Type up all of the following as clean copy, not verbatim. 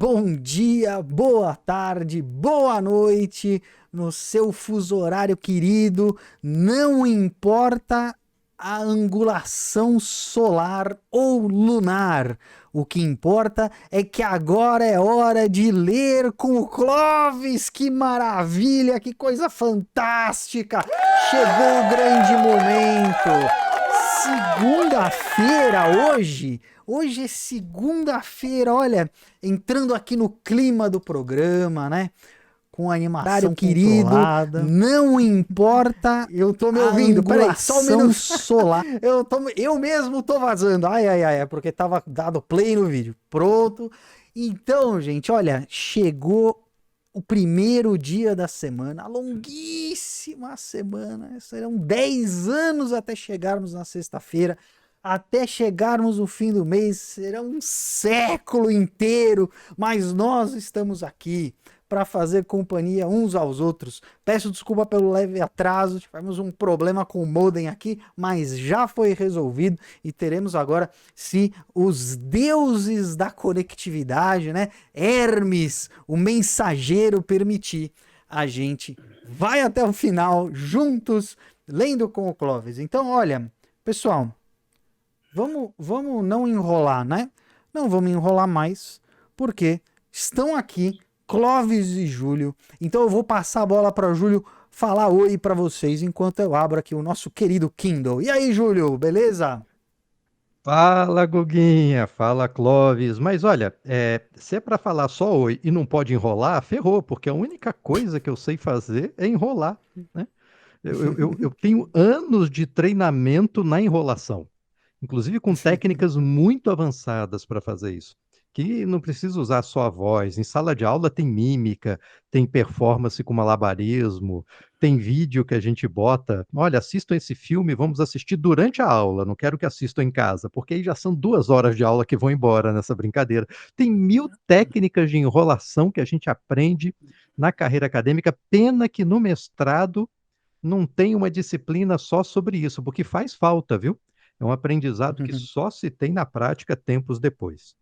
Bom dia, boa tarde, boa noite, no seu fuso horário querido, não importa a angulação solar ou lunar, o que importa é que agora é hora de ler com o Clóvis, que maravilha, que coisa fantástica, chegou o grande momento, segunda-feira hoje é segunda-feira, olha, entrando aqui no clima do programa, né? Com a animação querido, controlada. Não importa. Eu tô me ouvindo, peraí, só um minuto. Solar. Eu mesmo tô vazando. Ai, porque tava dado play no vídeo. Pronto. Então, gente, olha, chegou o primeiro dia da semana, a longuíssima semana. Serão 10 anos até chegarmos na sexta-feira. Até chegarmos no fim do mês, será um século inteiro, mas nós estamos aqui para fazer companhia uns aos outros. Peço desculpa pelo leve atraso, tivemos um problema com o modem aqui, mas já foi resolvido e teremos agora, se os deuses da conectividade, né, Hermes, o mensageiro, permitir, a gente vai até o final juntos, lendo com o Clóvis. Então, olha, pessoal, vamos não enrolar, né? Não vamos enrolar mais, porque estão aqui Clóvis e Júlio. Então eu vou passar a bola para Júlio falar oi para vocês enquanto eu abro aqui o nosso querido Kindle. E aí, Júlio, beleza? Fala, Guguinha, fala, Clóvis. Mas olha, se é para falar só oi e não pode enrolar, ferrou, porque a única coisa que eu sei fazer é enrolar, né? Eu tenho anos de treinamento na enrolação, inclusive com técnicas muito avançadas para fazer isso, que não precisa usar só a voz. Em sala de aula tem mímica, tem performance com malabarismo, tem vídeo que a gente bota. Olha, assistam esse filme, vamos assistir durante a aula, não quero que assistam em casa, porque aí já são 2 horas de aula que vão embora nessa brincadeira. Tem 1000 técnicas de enrolação que a gente aprende na carreira acadêmica, pena que no mestrado não tem uma disciplina só sobre isso, porque faz falta, viu? É um aprendizado que só se tem na prática tempos depois.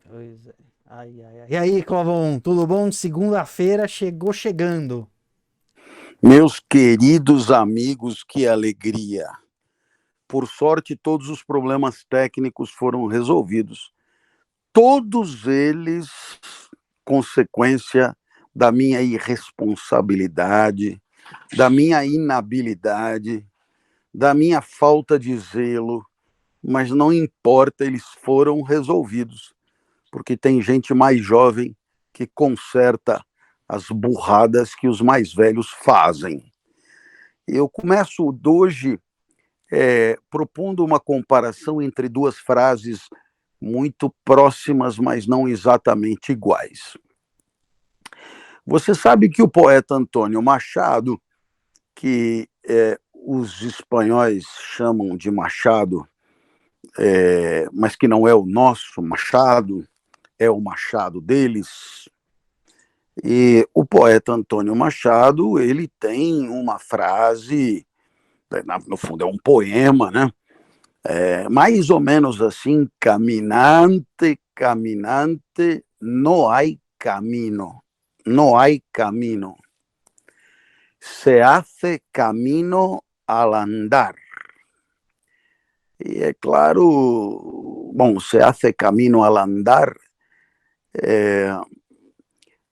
Pois é. Ai. E aí, Clovão, tudo bom? Segunda-feira chegou chegando. Meus queridos amigos, que alegria! Por sorte, todos os problemas técnicos foram resolvidos. Todos eles consequência da minha irresponsabilidade, da minha inabilidade, da minha falta de zelo, mas não importa, eles foram resolvidos, porque tem gente mais jovem que conserta as burradas que os mais velhos fazem. Eu começo hoje propondo uma comparação entre duas frases muito próximas, mas não exatamente iguais. Você sabe que o poeta Antônio Machado, que os espanhóis chamam de Machado, mas que não é o nosso Machado, é o Machado deles. E o poeta Antônio Machado, ele tem uma frase, no fundo é um poema, né? Mais ou menos assim: caminante, caminante, no hay camino, no hay camino. Se hace camino al andar. E é claro, bom, se hace camino al andar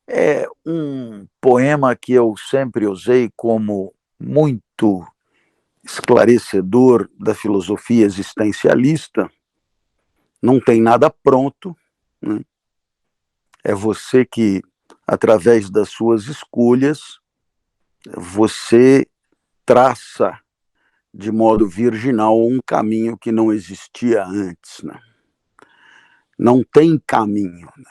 é um poema que eu sempre usei como muito esclarecedor da filosofia existencialista. Não tem nada pronto, né? É você que, através das suas escolhas, você traça de modo virginal um caminho que não existia antes, né? Não tem caminho, né?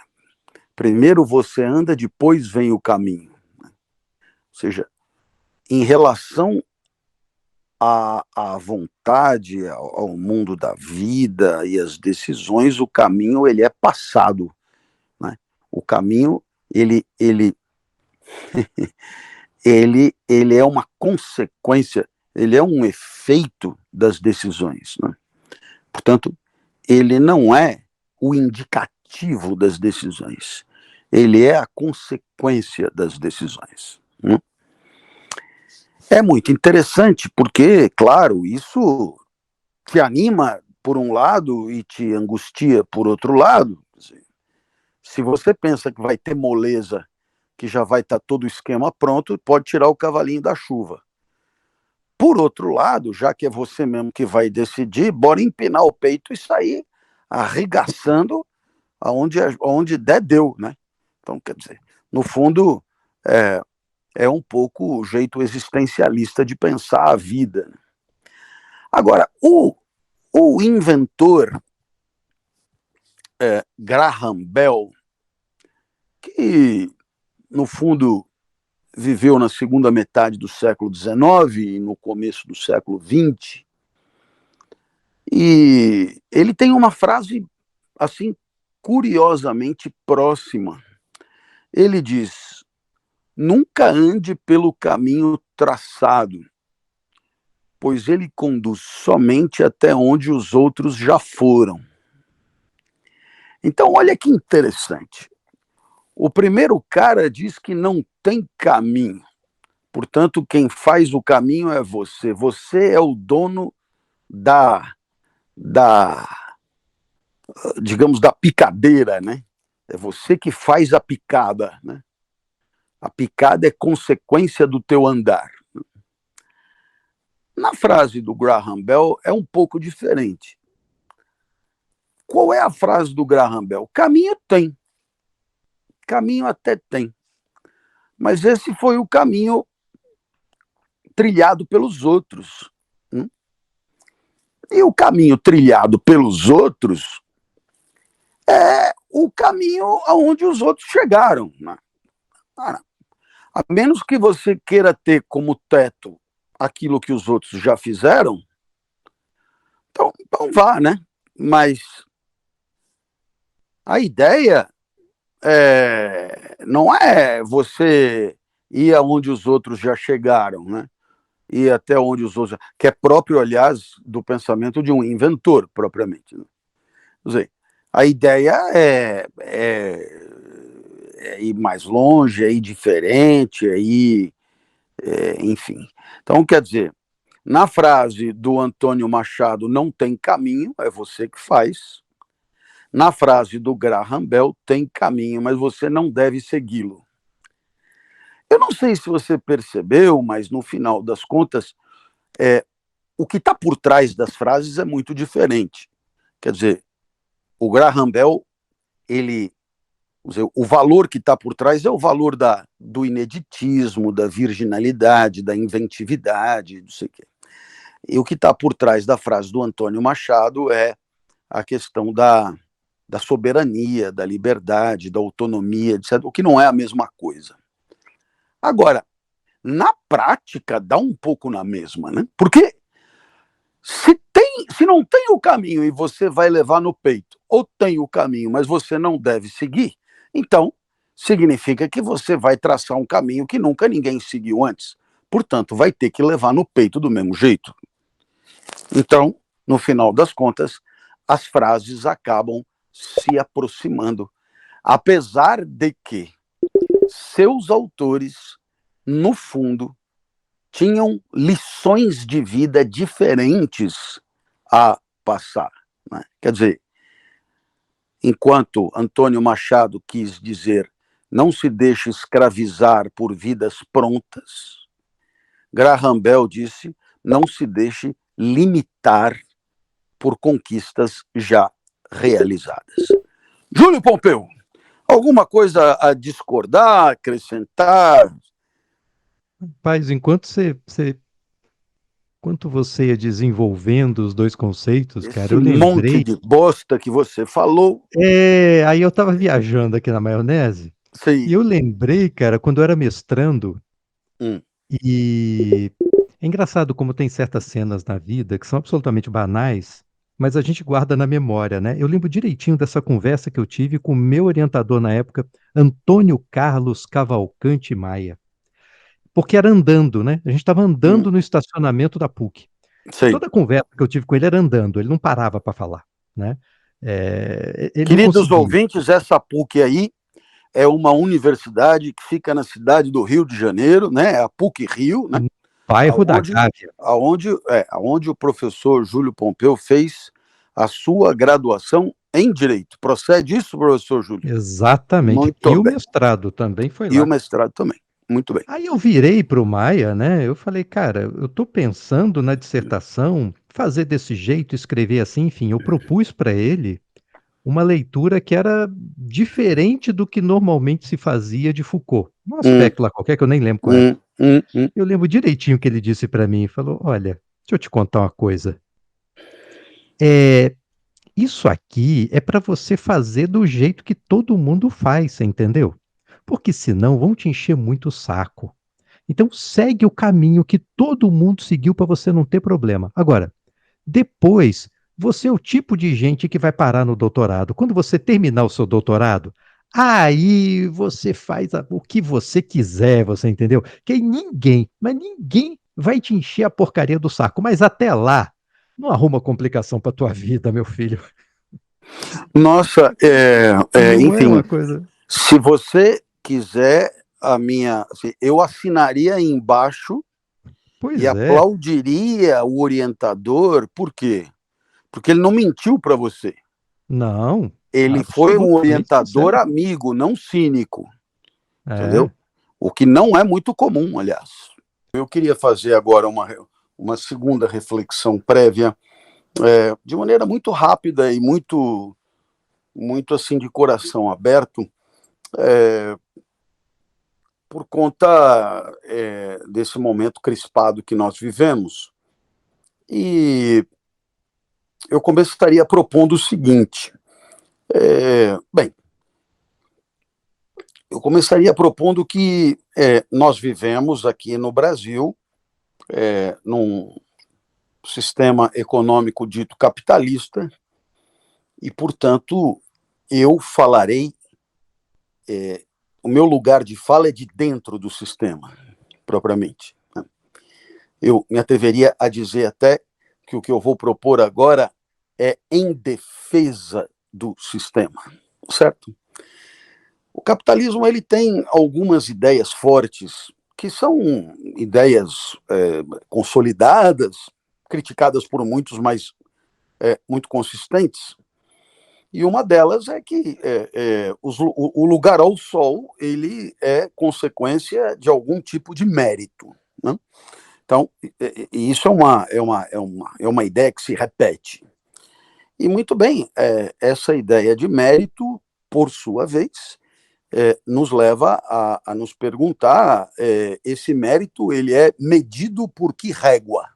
Primeiro você anda, depois vem o caminho, né? Ou seja, em relação à vontade, ao mundo da vida e às decisões, o caminho ele é passado, né? O caminho ele é uma consequência, ele é um efeito das decisões, né? Portanto, ele não é o indicativo objetivo das decisões. Ele é a consequência das decisões. É muito interessante porque, claro, isso te anima por um lado e te angustia por outro lado. Se você pensa que vai ter moleza, que já vai estar todo o esquema pronto, pode tirar o cavalinho da chuva. Por outro lado, já que é você mesmo que vai decidir, bora empinar o peito e sair arregaçando aonde der deu, né? Então, quer dizer, no fundo, é um pouco o jeito existencialista de pensar a vida. Agora, o inventor Graham Bell, que, no fundo, viveu na segunda metade do século XIX e no começo do século XX, e ele tem uma frase, assim, curiosamente próxima. Ele diz: nunca ande pelo caminho traçado, pois ele conduz somente até onde os outros já foram. Então, olha que interessante. O primeiro cara diz que não tem caminho. Portanto, quem faz o caminho é você. Você é o dono digamos, da picadeira, né? É você que faz a picada, né? A picada é consequência do teu andar. Na frase do Graham Bell é um pouco diferente. Qual é a frase do Graham Bell? Caminho tem. Caminho até tem. Mas esse foi o caminho trilhado pelos outros. E o caminho trilhado pelos outros é o caminho aonde os outros chegaram. A menos que você queira ter como teto aquilo que os outros já fizeram, então vá, né? Mas a ideia não é você ir aonde os outros já chegaram, né? Ir até onde os outros... Que é próprio, aliás, do pensamento de um inventor, propriamente. Né? Quer dizer, a ideia é ir mais longe, é ir diferente, enfim. Então, quer dizer, na frase do Antônio Machado, não tem caminho, é você que faz. Na frase do Graham Bell, tem caminho, mas você não deve segui-lo. Eu não sei se você percebeu, mas no final das contas, o que está por trás das frases é muito diferente. Quer dizer, o Graham Bell, o valor que está por trás é o valor do ineditismo, da virginalidade, da inventividade, não sei o quê. E o que está por trás da frase do Antônio Machado é a questão da soberania, da liberdade, da autonomia, etc., o que não é a mesma coisa. Agora, na prática, dá um pouco na mesma, né? Porque se não tem o caminho e você vai levar no peito, ou tem o caminho, mas você não deve seguir, então significa que você vai traçar um caminho que nunca ninguém seguiu antes. Portanto, vai ter que levar no peito do mesmo jeito. Então, no final das contas, as frases acabam se aproximando, apesar de que seus autores, no fundo, tinham lições de vida diferentes a passar. Né? Quer dizer, enquanto Antônio Machado quis dizer não se deixe escravizar por vidas prontas, Graham Bell disse não se deixe limitar por conquistas já realizadas. Júlio Pompeu, alguma coisa a discordar, acrescentar? Rapaz, enquanto você ia desenvolvendo os dois conceitos, cara, eu Esse monte lembrei. de bosta que você falou. Aí eu tava viajando aqui na maionese, e Sim. eu lembrei, cara, quando eu era mestrando, Hum. e é engraçado como tem certas cenas na vida que são absolutamente banais, mas a gente guarda na memória, né? Eu lembro direitinho dessa conversa que eu tive com o meu orientador na época, Antônio Carlos Cavalcante Maia. Porque era andando, né? A gente estava andando no estacionamento da PUC. E Sim. toda a conversa que eu tive com ele era andando, ele não parava para falar, né? Ele não Queridos conseguia. ouvintes, essa PUC aí é uma universidade que fica na cidade do Rio de Janeiro, né? A PUC Rio, né? Bairro da Aonde, Gávea. aonde o professor Júlio Pompeu fez a sua graduação em Direito. Procede isso, professor Júlio? Exatamente. Muito E o bem. mestrado também foi E o lá. mestrado também. Muito bem. Aí eu virei para o Maia, né? Eu falei, cara, eu estou pensando na dissertação, fazer desse jeito, escrever assim, enfim. Eu propus para ele uma leitura que era diferente do que normalmente se fazia de Foucault. Um Hum, aspecto lá qualquer que eu nem lembro qual era. hum, hum, hum. Eu lembro direitinho o que ele disse para mim. Falou, olha, deixa eu te contar uma coisa. É, isso aqui é para você fazer do jeito que todo mundo faz, você entendeu? Porque senão vão te encher muito o saco. Então segue o caminho que todo mundo seguiu para você não ter problema. Agora, depois, você é o tipo de gente que vai parar no doutorado. Quando você terminar o seu doutorado, aí você faz o que você quiser, você entendeu? Que aí ninguém, mas ninguém vai te encher a porcaria do saco. Mas até lá, não arruma complicação para tua vida, meu filho. Nossa, Não é enfim, uma coisa. se você quiser assim, eu assinaria aí embaixo e Pois é. aplaudiria o orientador, por quê? Porque ele não mentiu para você. Não, Ele foi um absolutamente orientador sincero. amigo, não cínico, É. entendeu? O que não é muito comum, aliás. Eu queria fazer agora uma segunda reflexão prévia, de maneira muito rápida e muito, muito assim de coração aberto, por conta desse momento crispado que nós vivemos. E eu começaria propondo o seguinte. Bem, eu começaria propondo que nós vivemos aqui no Brasil num sistema econômico dito capitalista e, portanto, eu falarei, o meu lugar de fala é de dentro do sistema, propriamente. Eu me atreveria a dizer até que o que eu vou propor agora é em defesa do sistema, certo? O capitalismo ele tem algumas ideias fortes que são ideias consolidadas, criticadas por muitos, mas muito consistentes. E uma delas é que o lugar ao sol ele é consequência de algum tipo de mérito, né? Então, isso é uma ideia que se repete. E muito bem, essa ideia de mérito, por sua vez, nos leva a nos perguntar, esse mérito ele é medido por que régua?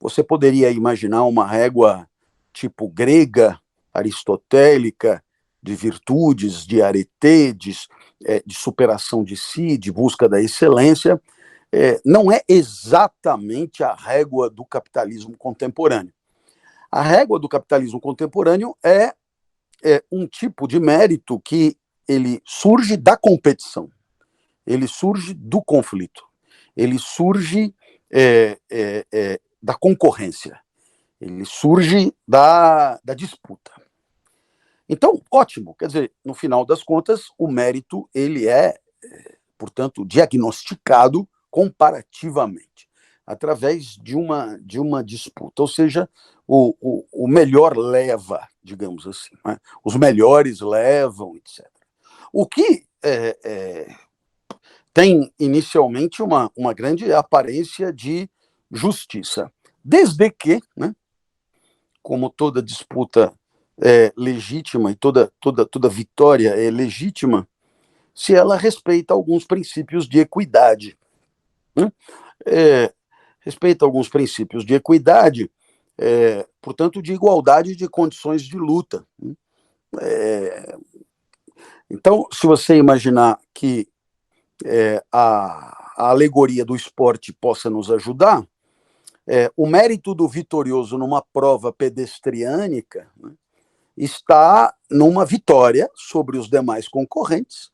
Você poderia imaginar uma régua tipo grega, aristotélica, de virtudes, de arete, de superação de si, de busca da excelência. Não é exatamente a régua do capitalismo contemporâneo. A régua do capitalismo contemporâneo é um tipo de mérito que ele surge da competição, ele surge do conflito, ele surge da concorrência, ele surge da disputa. Então, ótimo, quer dizer, no final das contas, o mérito ele portanto, diagnosticado comparativamente, através de uma disputa, ou seja, o melhor leva, digamos assim, né? Os melhores levam, etc. O que tem inicialmente uma grande aparência de justiça, desde que, né, como toda disputa é legítima e toda vitória é legítima, se ela respeita alguns princípios de equidade, né? Respeita alguns princípios de equidade, portanto, de igualdade de condições de luta. Então, se você imaginar que a alegoria do esporte possa nos ajudar, o mérito do vitorioso numa prova pedestriânica, né, está numa vitória sobre os demais concorrentes,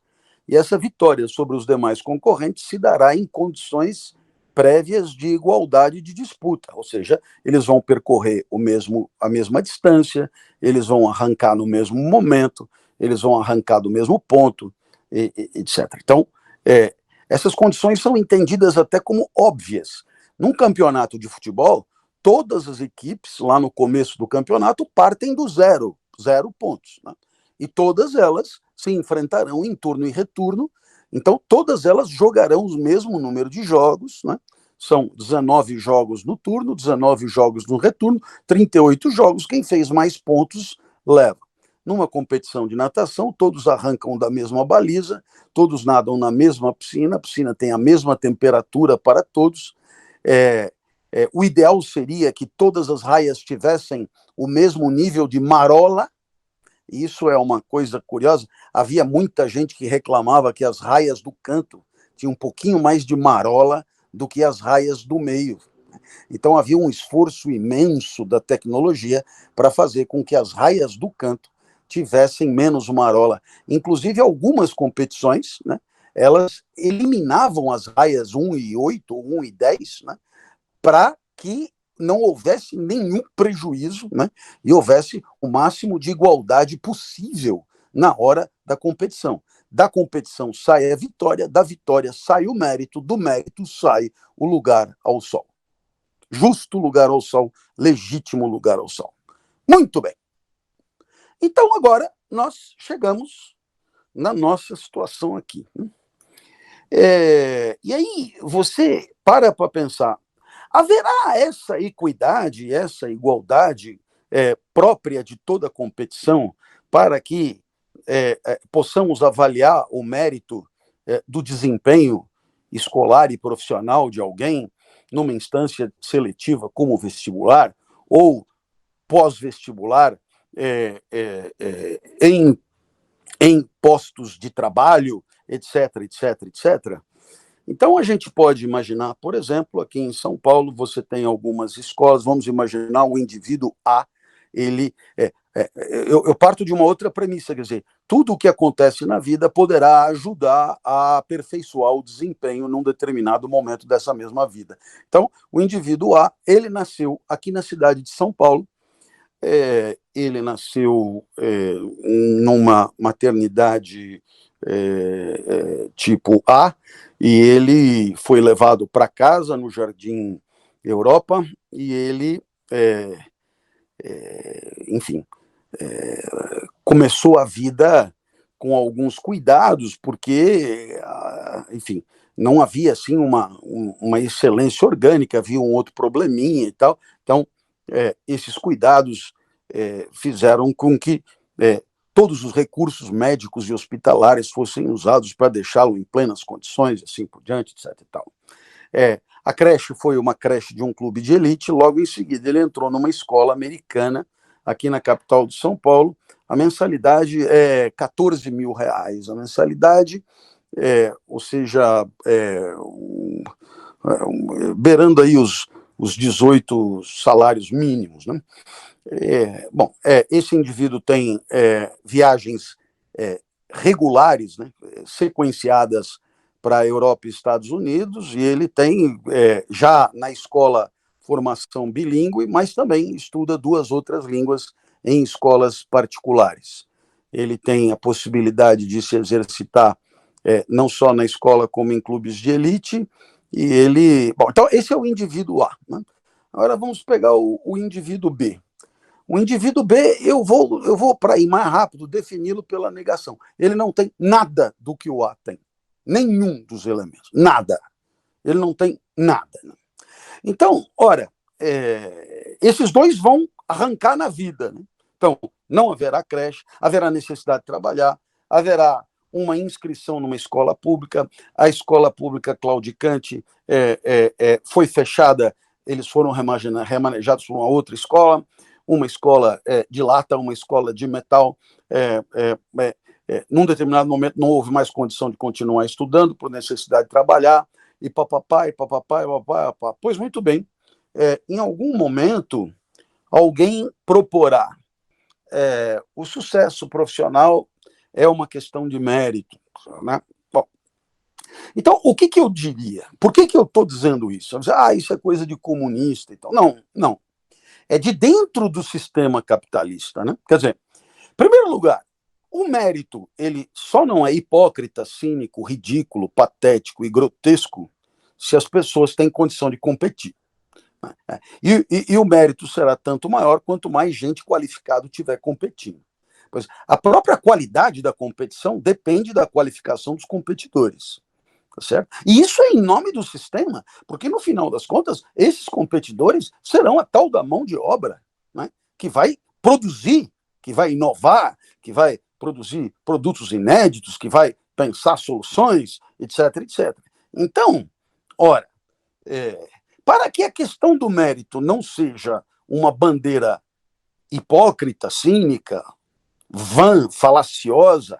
e essa vitória sobre os demais concorrentes se dará em condições prévias de igualdade de disputa, ou seja, eles vão percorrer a mesma distância, eles vão arrancar no mesmo momento, eles vão arrancar do mesmo ponto, etc. Então, essas condições são entendidas até como óbvias. Num campeonato de futebol, todas as equipes, lá no começo do campeonato, partem do zero pontos, né? E todas elas se enfrentarão em turno e retorno. Então, todas elas jogarão o mesmo número de jogos, né? São 19 jogos no turno, 19 jogos no retorno, 38 jogos. Quem fez mais pontos leva. Numa competição de natação, todos arrancam da mesma baliza, todos nadam na mesma piscina, a piscina tem a mesma temperatura para todos. O ideal seria que todas as raias tivessem o mesmo nível de marola. Isso é uma coisa curiosa. Havia muita gente que reclamava que as raias do canto tinham um pouquinho mais de marola do que as raias do meio. Então havia um esforço imenso da tecnologia para fazer com que as raias do canto tivessem menos marola. Inclusive, algumas competições, né, elas eliminavam as raias 1 e 8 ou 1 e 10, né, para que não houvesse nenhum prejuízo, né, e houvesse o máximo de igualdade possível na hora da competição. Da competição sai a vitória, da vitória sai o mérito, do mérito sai o lugar ao sol. Justo lugar ao sol, legítimo lugar ao sol. Muito bem. Então, agora, nós chegamos na nossa situação aqui. E aí, você para pensar, haverá essa equidade, essa igualdade própria de toda competição para que possamos avaliar o mérito do desempenho escolar e profissional de alguém numa instância seletiva como vestibular ou pós-vestibular em postos de trabalho, etc, etc, etc. Então, a gente pode imaginar, por exemplo, aqui em São Paulo, você tem algumas escolas, vamos imaginar o indivíduo A, eu parto de uma outra premissa, quer dizer, tudo o que acontece na vida poderá ajudar a aperfeiçoar o desempenho num determinado momento dessa mesma vida. Então, o indivíduo A, ele nasceu aqui na cidade de São Paulo, ele nasceu numa maternidade tipo A, e ele foi levado para casa no Jardim Europa, e ele, enfim, começou a vida com alguns cuidados, porque, enfim, não havia assim uma excelência orgânica, havia um outro probleminha e tal. Então, esses cuidados fizeram com que todos os recursos médicos e hospitalares fossem usados para deixá-lo em plenas condições, assim por diante, etc. E tal. A creche foi uma creche de um clube de elite, logo em seguida ele entrou numa escola americana, aqui na capital de São Paulo. A mensalidade é R$14 mil, a mensalidade, ou seja, beirando aí os 18 salários mínimos, né? Esse indivíduo tem viagens regulares, né, sequenciadas para a Europa e Estados Unidos, e ele tem já na escola formação bilíngue, mas também estuda 2 outras línguas em escolas particulares. Ele tem a possibilidade de se exercitar não só na escola, como em clubes de elite, e ele... Bom, então esse é o indivíduo A, né? Agora vamos pegar o indivíduo B. O indivíduo B, eu vou para ir mais rápido, defini-lo pela negação. Ele não tem nada do que o A tem. Nenhum dos elementos. Nada. Ele não tem nada. Né? Então, ora, esses dois vão arrancar na vida. Né? Então, não haverá creche, haverá necessidade de trabalhar, haverá uma inscrição numa escola pública, a escola pública claudicante foi fechada, eles foram remanejados por uma outra escola de lata, uma escola de metal. Num determinado momento não houve mais condição de continuar estudando por necessidade de trabalhar, e papapá, e papapá, e papapá. Pois muito bem, em algum momento alguém proporá. O sucesso profissional é uma questão de mérito, né? Bom, Então, o que eu diria? Por que eu estou dizendo isso? Isso é coisa de comunista e tal. Não, não. É de dentro do sistema capitalista, né? Quer dizer, em primeiro lugar, o mérito, ele só não é hipócrita, cínico, ridículo, patético e grotesco se as pessoas têm condição de competir. E o mérito será tanto maior quanto mais gente qualificada tiver competindo. Pois a própria qualidade da competição depende da qualificação dos competidores. Tá certo? E isso é em nome do sistema, porque no final das contas, esses competidores serão a tal da mão de obra, né, que vai produzir, que vai inovar, que vai produzir produtos inéditos, que vai pensar soluções, etc, etc. Então, ora, para que a questão do mérito não seja uma bandeira hipócrita, cínica, vã, falaciosa,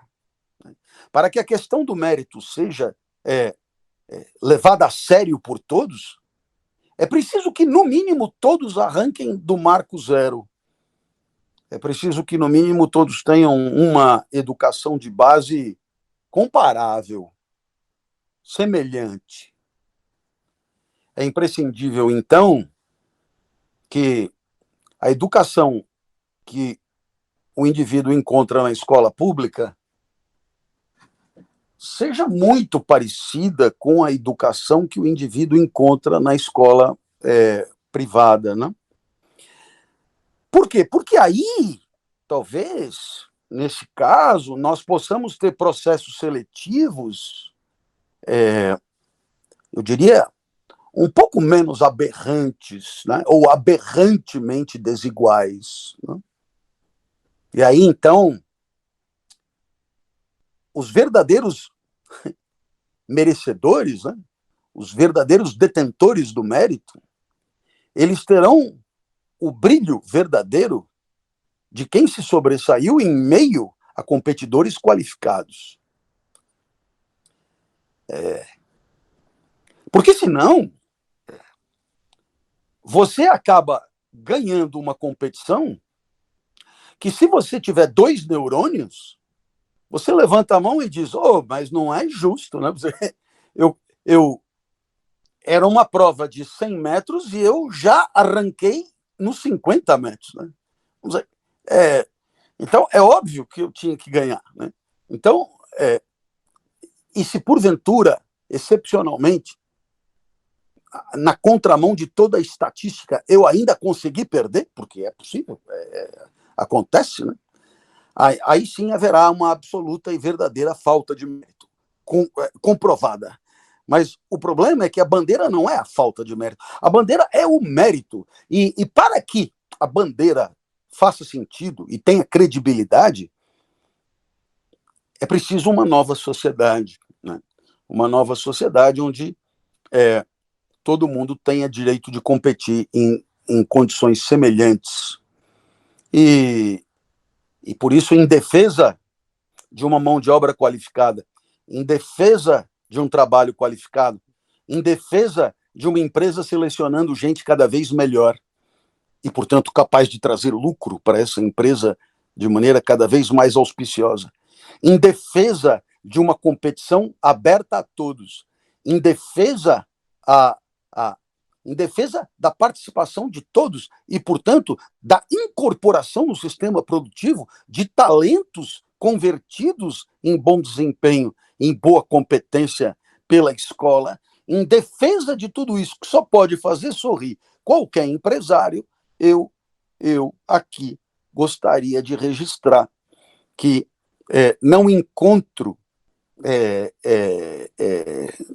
né, para que a questão do mérito seja levada a sério por todos, é preciso que, no mínimo, todos arranquem do marco zero. É preciso que, no mínimo, todos tenham uma educação de base comparável, semelhante. É imprescindível, então, que a educação que o indivíduo encontra na escola pública seja muito parecida com a educação que o indivíduo encontra na escola privada, né? Por quê? Porque aí, talvez, nesse caso, nós possamos ter processos seletivos, eu diria, um pouco menos aberrantes, né? Ou aberrantemente desiguais, né? E aí, então, os verdadeiros merecedores, né? Os verdadeiros detentores do mérito, eles terão o brilho verdadeiro de quem se sobressaiu em meio a competidores qualificados. Porque senão, você acaba ganhando uma competição que, se você tiver 2 neurônios, você levanta a mão e diz, mas não é justo, né? Eu era uma prova de 100 metros e eu já arranquei nos 50 metros, né? Vamos dizer, então, é óbvio que eu tinha que ganhar, né? Então, e se porventura, excepcionalmente, na contramão de toda a estatística, eu ainda consegui perder, porque é possível, acontece, né? Aí sim haverá uma absoluta e verdadeira falta de mérito, comprovada. Mas o problema é que a bandeira não é a falta de mérito, a bandeira é o mérito. E para que a bandeira faça sentido e tenha credibilidade, é preciso uma nova sociedade, né? Uma nova sociedade onde todo mundo tenha direito de competir em condições semelhantes. E por isso, em defesa de uma mão de obra qualificada, em defesa de um trabalho qualificado, em defesa de uma empresa selecionando gente cada vez melhor e, portanto, capaz de trazer lucro para essa empresa de maneira cada vez mais auspiciosa, em defesa de uma competição aberta a todos, em defesa da participação de todos e, portanto, da incorporação no sistema produtivo de talentos convertidos em bom desempenho, em boa competência pela escola, em defesa de tudo isso, que só pode fazer sorrir qualquer empresário, eu aqui gostaria de registrar que não encontro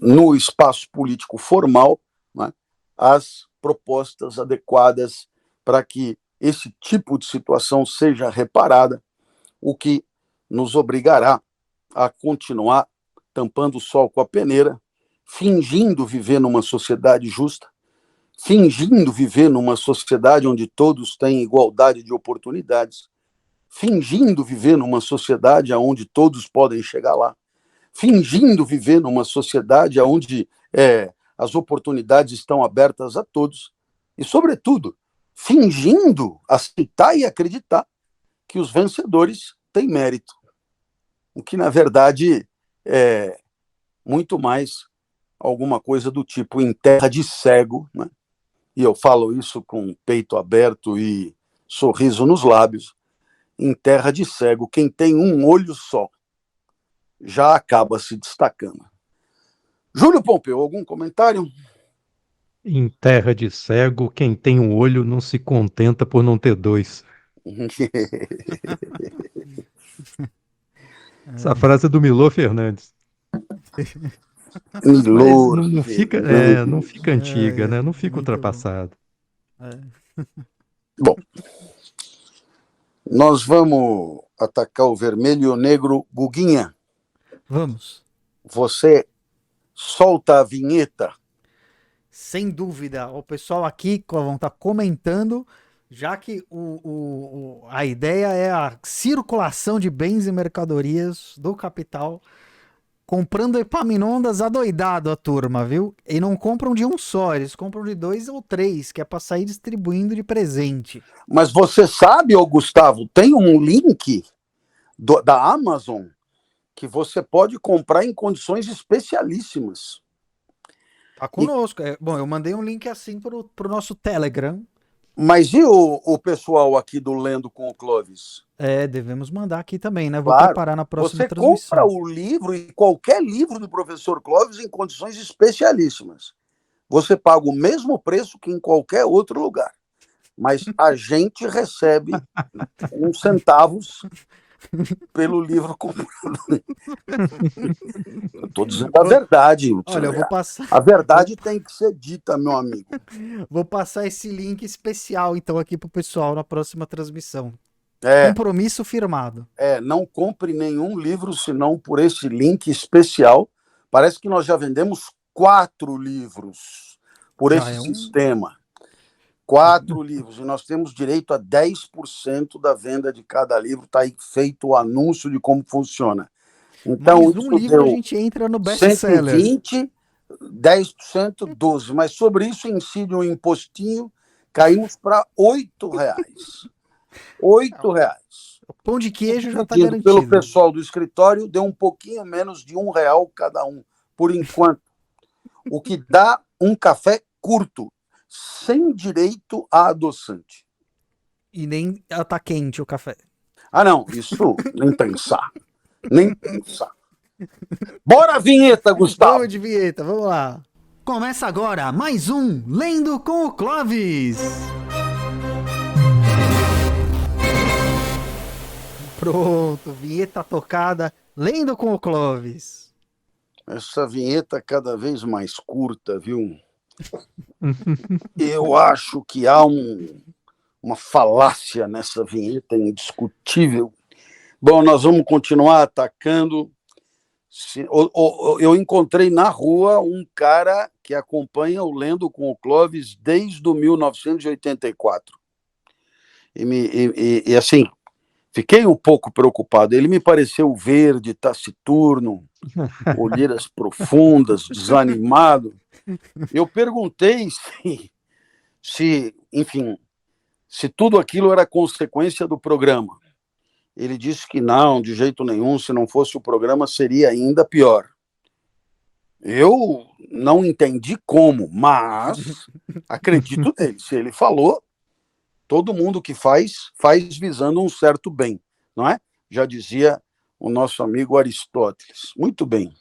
no espaço político formal, né, as propostas adequadas para que esse tipo de situação seja reparada, o que nos obrigará a continuar tampando o sol com a peneira, fingindo viver numa sociedade justa, fingindo viver numa sociedade onde todos têm igualdade de oportunidades, fingindo viver numa sociedade onde todos podem chegar lá, fingindo viver numa sociedade onde as oportunidades estão abertas a todos e, sobretudo, fingindo aceitar e acreditar que os vencedores têm mérito, o que, na verdade, muito mais alguma coisa do tipo em terra de cego, né? E eu falo isso com peito aberto e sorriso nos lábios. Em terra de cego, quem tem um olho só já acaba se destacando. Júlio Pompeu, algum comentário? Em terra de cego, quem tem um olho não se contenta por não ter dois. Essa frase é do Milor Fernandes. Mas Milor não fica antiga, né? Não fica muito bom. ultrapassado. Bom, nós vamos atacar o vermelho e o negro. Guguinha, Vamos. você solta a vinheta. Sem dúvida. O pessoal aqui vão estar comentando, já que a ideia é a circulação de bens e mercadorias do capital, comprando Epaminondas adoidado a turma, viu? E não compram de um só, eles compram de 2 ou 3, que é para sair distribuindo de presente. Mas você sabe, ô Gustavo, tem um link da Amazon que você pode comprar em condições especialíssimas. Tá conosco. Bom, eu mandei um link assim pro nosso Telegram. Mas e o pessoal aqui do Lendo com o Clovis? Devemos mandar aqui também, né? Vou Claro. preparar na próxima Você transmissão. compra o livro e qualquer livro do professor Clovis em condições especialíssimas. Você paga o mesmo preço que em qualquer outro lugar. Mas a gente recebe uns centavos pelo livro comprado. Eu estou dizendo a verdade. Olha, eu vou passar. A verdade tem que ser dita, meu amigo. Vou passar esse link especial, então, aqui pro pessoal na próxima transmissão. Compromisso firmado. Não compre nenhum livro senão por esse link especial. Parece que nós já vendemos 4 livros por esse sistema. 4 livros. E nós temos direito a 10% da venda de cada livro. Está aí feito o anúncio de como funciona. Então, mais um livro a gente entra no best-seller. 120, 10%, 12%. Mas sobre isso incide um impostinho. Caímos para R$8. R$8. O pão de queijo já está garantido. Pelo pessoal do escritório, deu um pouquinho menos de R$1 cada um, por enquanto. O que dá um café curto, sem direito a adoçante. E nem tá quente o café. Ah, não, isso nem pensar. Nem pensar. Bora a vinheta, Gustavo! Vamos de vinheta, vamos lá. Começa agora mais um Lendo com o Clovis. Pronto, vinheta tocada, Lendo com o Clovis. Essa vinheta cada vez mais curta, viu? Eu acho que há uma falácia nessa vinheta indiscutível. Bom, nós vamos continuar atacando. Eu encontrei na rua um cara que acompanha o Lendo com o Clovis desde 1984. E assim, fiquei um pouco preocupado. Ele me pareceu verde, taciturno, olheiras profundas, desanimado. Eu perguntei enfim, se tudo aquilo era consequência do programa. Ele disse que não, de jeito nenhum, se não fosse o programa seria ainda pior. Eu não entendi como, mas acredito nele. Se ele falou, todo mundo que faz visando um certo bem, não é? Já dizia o nosso amigo Aristóteles. Muito bem.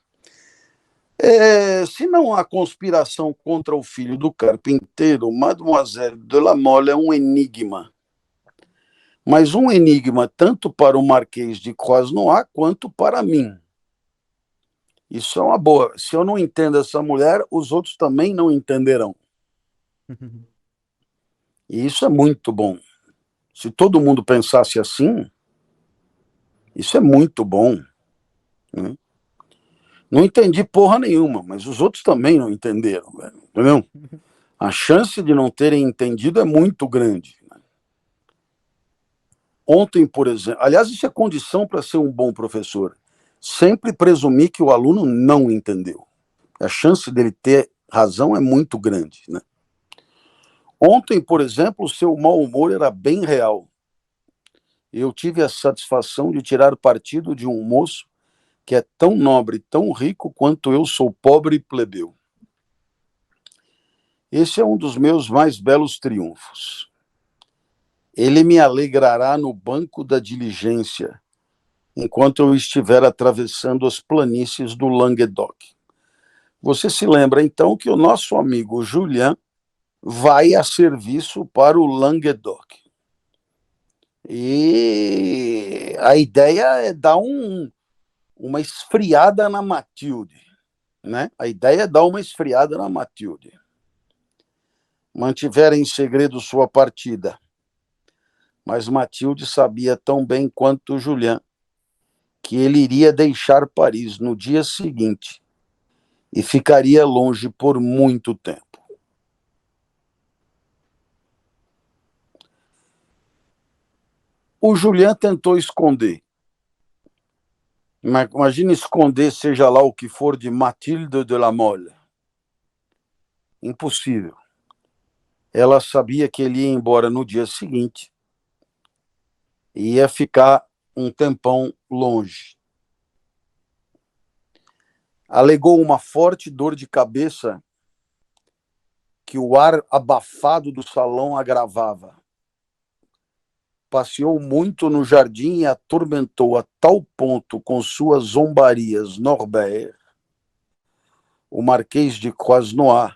Se não há conspiração contra o filho do carpinteiro, Mademoiselle de la Mole é um enigma. Mas um enigma tanto para o Marquês de Croisnois quanto para mim. Isso é uma boa. Se eu não entendo essa mulher, os outros também não entenderão. E isso é muito bom. Se todo mundo pensasse assim, isso é muito bom. Né? Não entendi porra nenhuma, mas os outros também não entenderam. Entendeu? A chance de não terem entendido é muito grande. Ontem, por exemplo, aliás, isso é condição para ser um bom professor. Sempre presumir que o aluno não entendeu. A chance dele ter razão é muito grande. Né? Ontem, por exemplo, o seu mau humor era bem real. Eu tive a satisfação de tirar partido de um moço que é tão nobre, tão rico, quanto eu sou pobre e plebeu. Esse é um dos meus mais belos triunfos. Ele me alegrará no banco da diligência, enquanto eu estiver atravessando as planícies do Languedoc. Você se lembra, então, que o nosso amigo Julien vai a serviço para o Languedoc. E a ideia é dar uma esfriada na Matilde, né? A ideia é dar uma esfriada na Matilde. Mantiveram em segredo sua partida, mas Matilde sabia tão bem quanto Julien que ele iria deixar Paris no dia seguinte e ficaria longe por muito tempo. O Julien tentou esconder. Imagina esconder, seja lá o que for, de Mathilde de la Mole. Impossível. Ela sabia que ele ia embora no dia seguinte e ia ficar um tempão longe. Alegou uma forte dor de cabeça que o ar abafado do salão agravava. Passeou muito no jardim e atormentou a tal ponto com suas zombarias Norbert, o Marquês de Croisenois,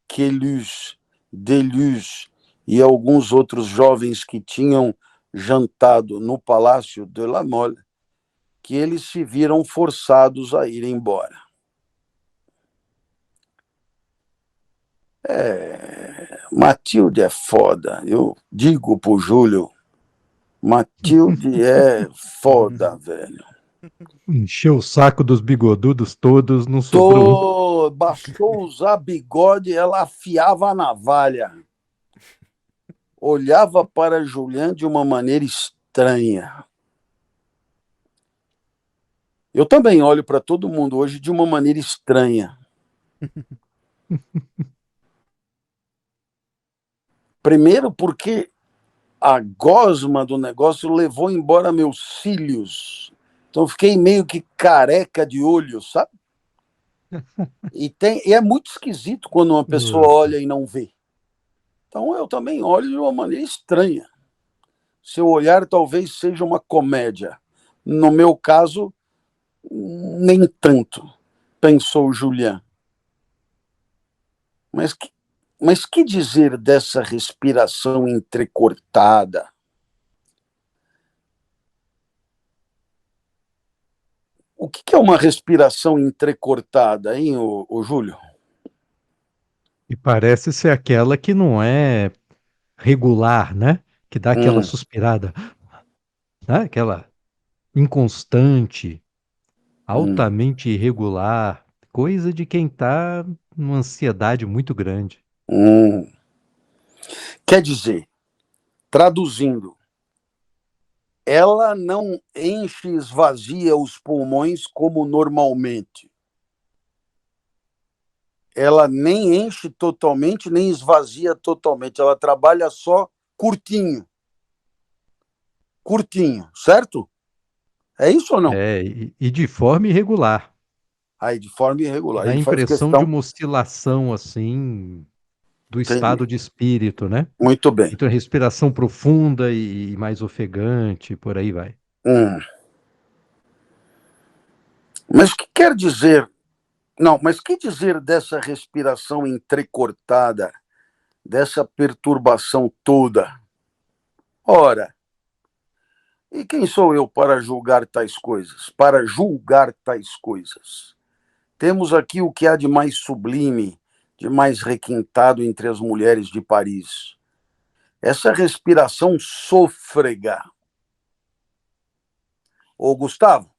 Queluz, Deluz e alguns outros jovens que tinham jantado no Palácio de la Mole, que eles se viram forçados a ir embora. Matilde é foda. Eu digo pro Júlio, Matilde é foda, velho. Encheu o saco dos bigodudos todos, não sobrou. Bastou usar bigode, ela afiava a navalha. Olhava para Julien de uma maneira estranha. Eu também olho para todo mundo hoje de uma maneira estranha. Primeiro porque a gosma do negócio levou embora meus cílios. Então fiquei meio que careca de olho, sabe? E é muito esquisito quando uma pessoa olha e não vê. Então eu também olho de uma maneira estranha. Seu olhar talvez seja uma comédia. No meu caso, nem tanto, pensou Julien. Mas que dizer dessa respiração entrecortada? O que é uma respiração entrecortada, hein, ô Júlio? E parece ser aquela que não é regular, né? Que dá aquela suspirada, né? Aquela inconstante, altamente irregular, coisa de quem está numa ansiedade muito grande. Quer dizer, traduzindo, ela não enche e esvazia os pulmões como normalmente. Ela nem enche totalmente, nem esvazia totalmente. Ela trabalha só curtinho. Curtinho, certo? É isso ou não? E de forma irregular. Aí, de forma irregular. Dá a Ele faz impressão questão... de uma oscilação, assim, do Entendi. estado de espírito, né? Muito bem. Então, respiração profunda e mais ofegante, por aí vai. Mas o que quer dizer... Não, mas que dizer dessa respiração entrecortada, dessa perturbação toda? Ora, e quem sou eu para julgar tais coisas? Para julgar tais coisas. Temos aqui o que há de mais sublime, de mais requintado entre as mulheres de Paris. Essa respiração sôfrega. Ô, Gustavo.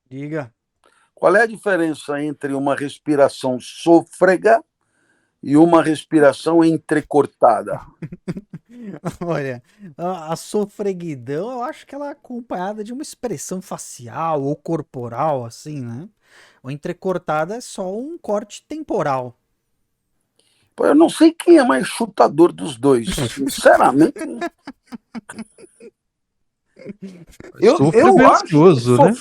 Diga. Qual é a diferença entre uma respiração sôfrega e uma respiração entrecortada? Olha, a sofreguidão, eu acho que ela é acompanhada de uma expressão facial ou corporal, assim, né? O entrecortada é só um corte temporal. Pô, eu não sei quem é mais chutador dos dois, sinceramente. Eu acho que ansioso, né?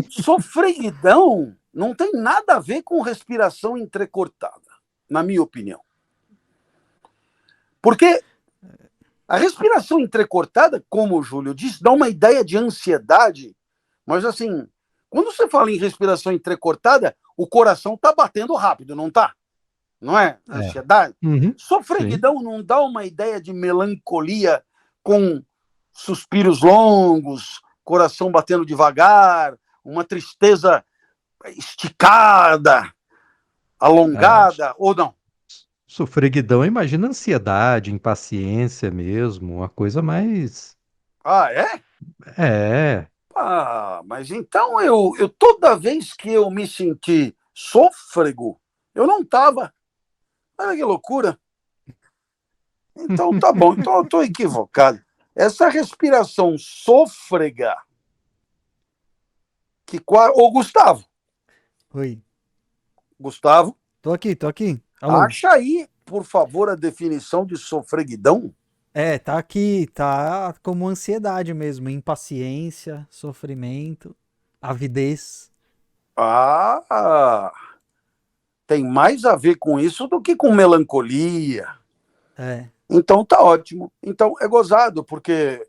sofreguidão não tem nada a ver com respiração entrecortada, na minha opinião. Porque a respiração entrecortada, como o Júlio disse, dá uma ideia de ansiedade, mas assim, quando você fala em respiração entrecortada, o coração está batendo rápido, não está? Não é? Ansiedade. Uhum, Sofreguidão não dá uma ideia de melancolia com suspiros longos, coração batendo devagar, uma tristeza esticada, alongada, ou não? Sofreguidão, imagina ansiedade, impaciência mesmo, uma coisa mais. Ah, é? É. Ah, mas então eu toda vez que eu me senti sôfrego, eu não estava. Olha que loucura. Então tá bom, então eu estou equivocado. Essa respiração sôfrega, Ô, Gustavo. Oi. Gustavo, Tô aqui. Alô. acha aí, por favor, a definição de sofreguidão. Tá aqui, tá como ansiedade mesmo, impaciência, sofrimento, avidez. Ah, tem mais a ver com isso do que com melancolia. É, Então tá ótimo. Então é gozado, porque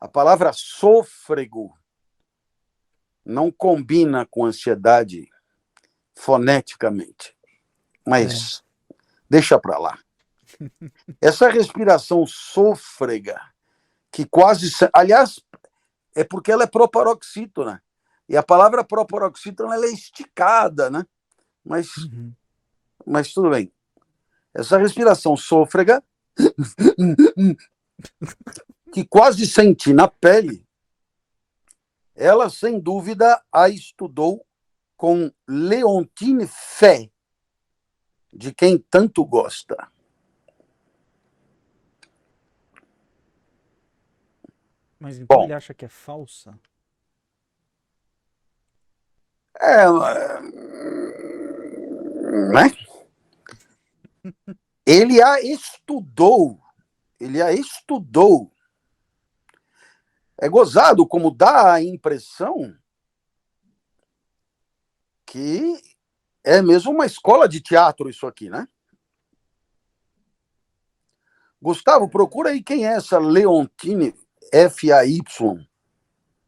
a palavra sôfrego não combina com ansiedade foneticamente. Mas deixa para lá. Essa respiração sôfrega, que quase... Aliás, é porque ela é proparoxítona. E a palavra proparoxítona ela é esticada, né? Mas tudo bem. Essa respiração sôfrega, que quase senti na pele, ela, sem dúvida, a estudou com Leontine Fé, de quem tanto gosta. mas então ele acha que é falsa? Né? Ele a estudou. É gozado como dá a impressão que é mesmo uma escola de teatro isso aqui, né? Gustavo, procura aí quem é essa Leontine Fay.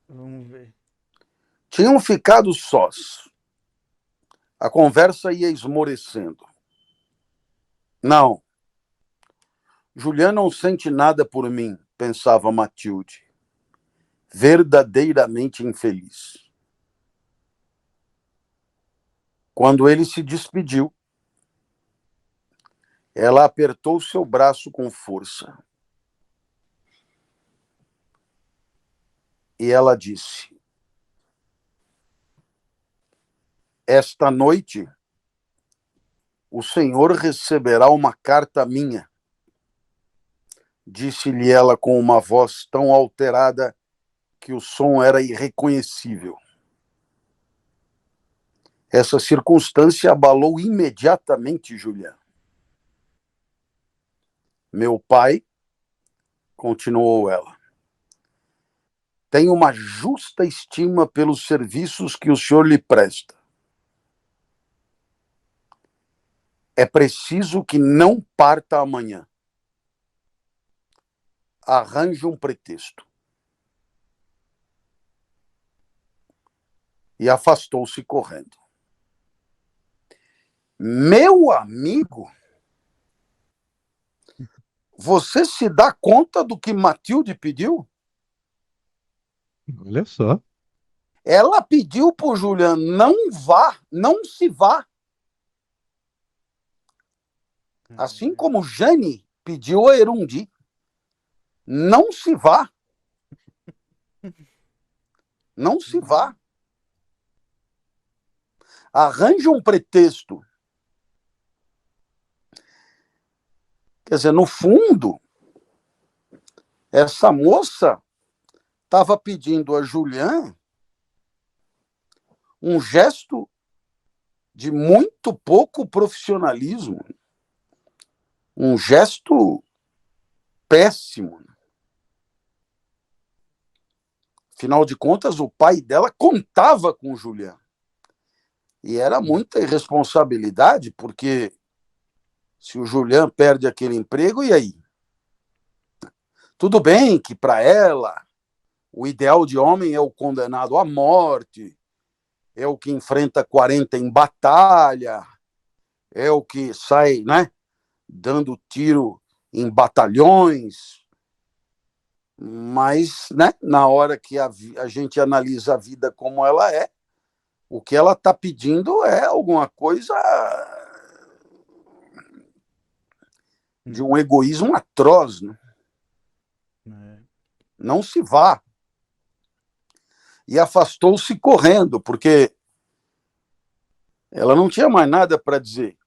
Vamos ver. Tinham ficado sós. A conversa ia esmorecendo. Não. Julián não sente nada por mim, pensava Matilde. Verdadeiramente infeliz. Quando ele se despediu, ela apertou seu braço com força. E ela disse: esta noite, o senhor receberá uma carta minha, disse-lhe ela com uma voz tão alterada que o som era irreconhecível. Essa circunstância abalou imediatamente Julián. Meu pai, continuou ela, tem uma justa estima pelos serviços que o senhor lhe presta. É preciso que não parta amanhã. Arranje um pretexto. E afastou-se correndo. Meu amigo, você se dá conta do que Matilde pediu? Olha só. Ela pediu para o Julián, não vá, não se vá. Assim como Jane pediu a Erundi, não se vá. Não se vá. Arranje um pretexto. Quer dizer, no fundo, essa moça estava pedindo a Julián um gesto de muito pouco profissionalismo, um gesto péssimo. Afinal de contas, o pai dela contava com o Julian. E era muita irresponsabilidade, porque se o Julian perde aquele emprego, e aí? Tudo bem que para ela o ideal de homem é o condenado à morte, é o que enfrenta 40 em batalha, é o que sai, né, dando tiro em batalhões. Mas, né, na hora que a gente analisa a vida como ela é, o que ela está pedindo é alguma coisa de um egoísmo atroz, né? Não se vá. E afastou-se correndo, porque ela não tinha mais nada para dizer.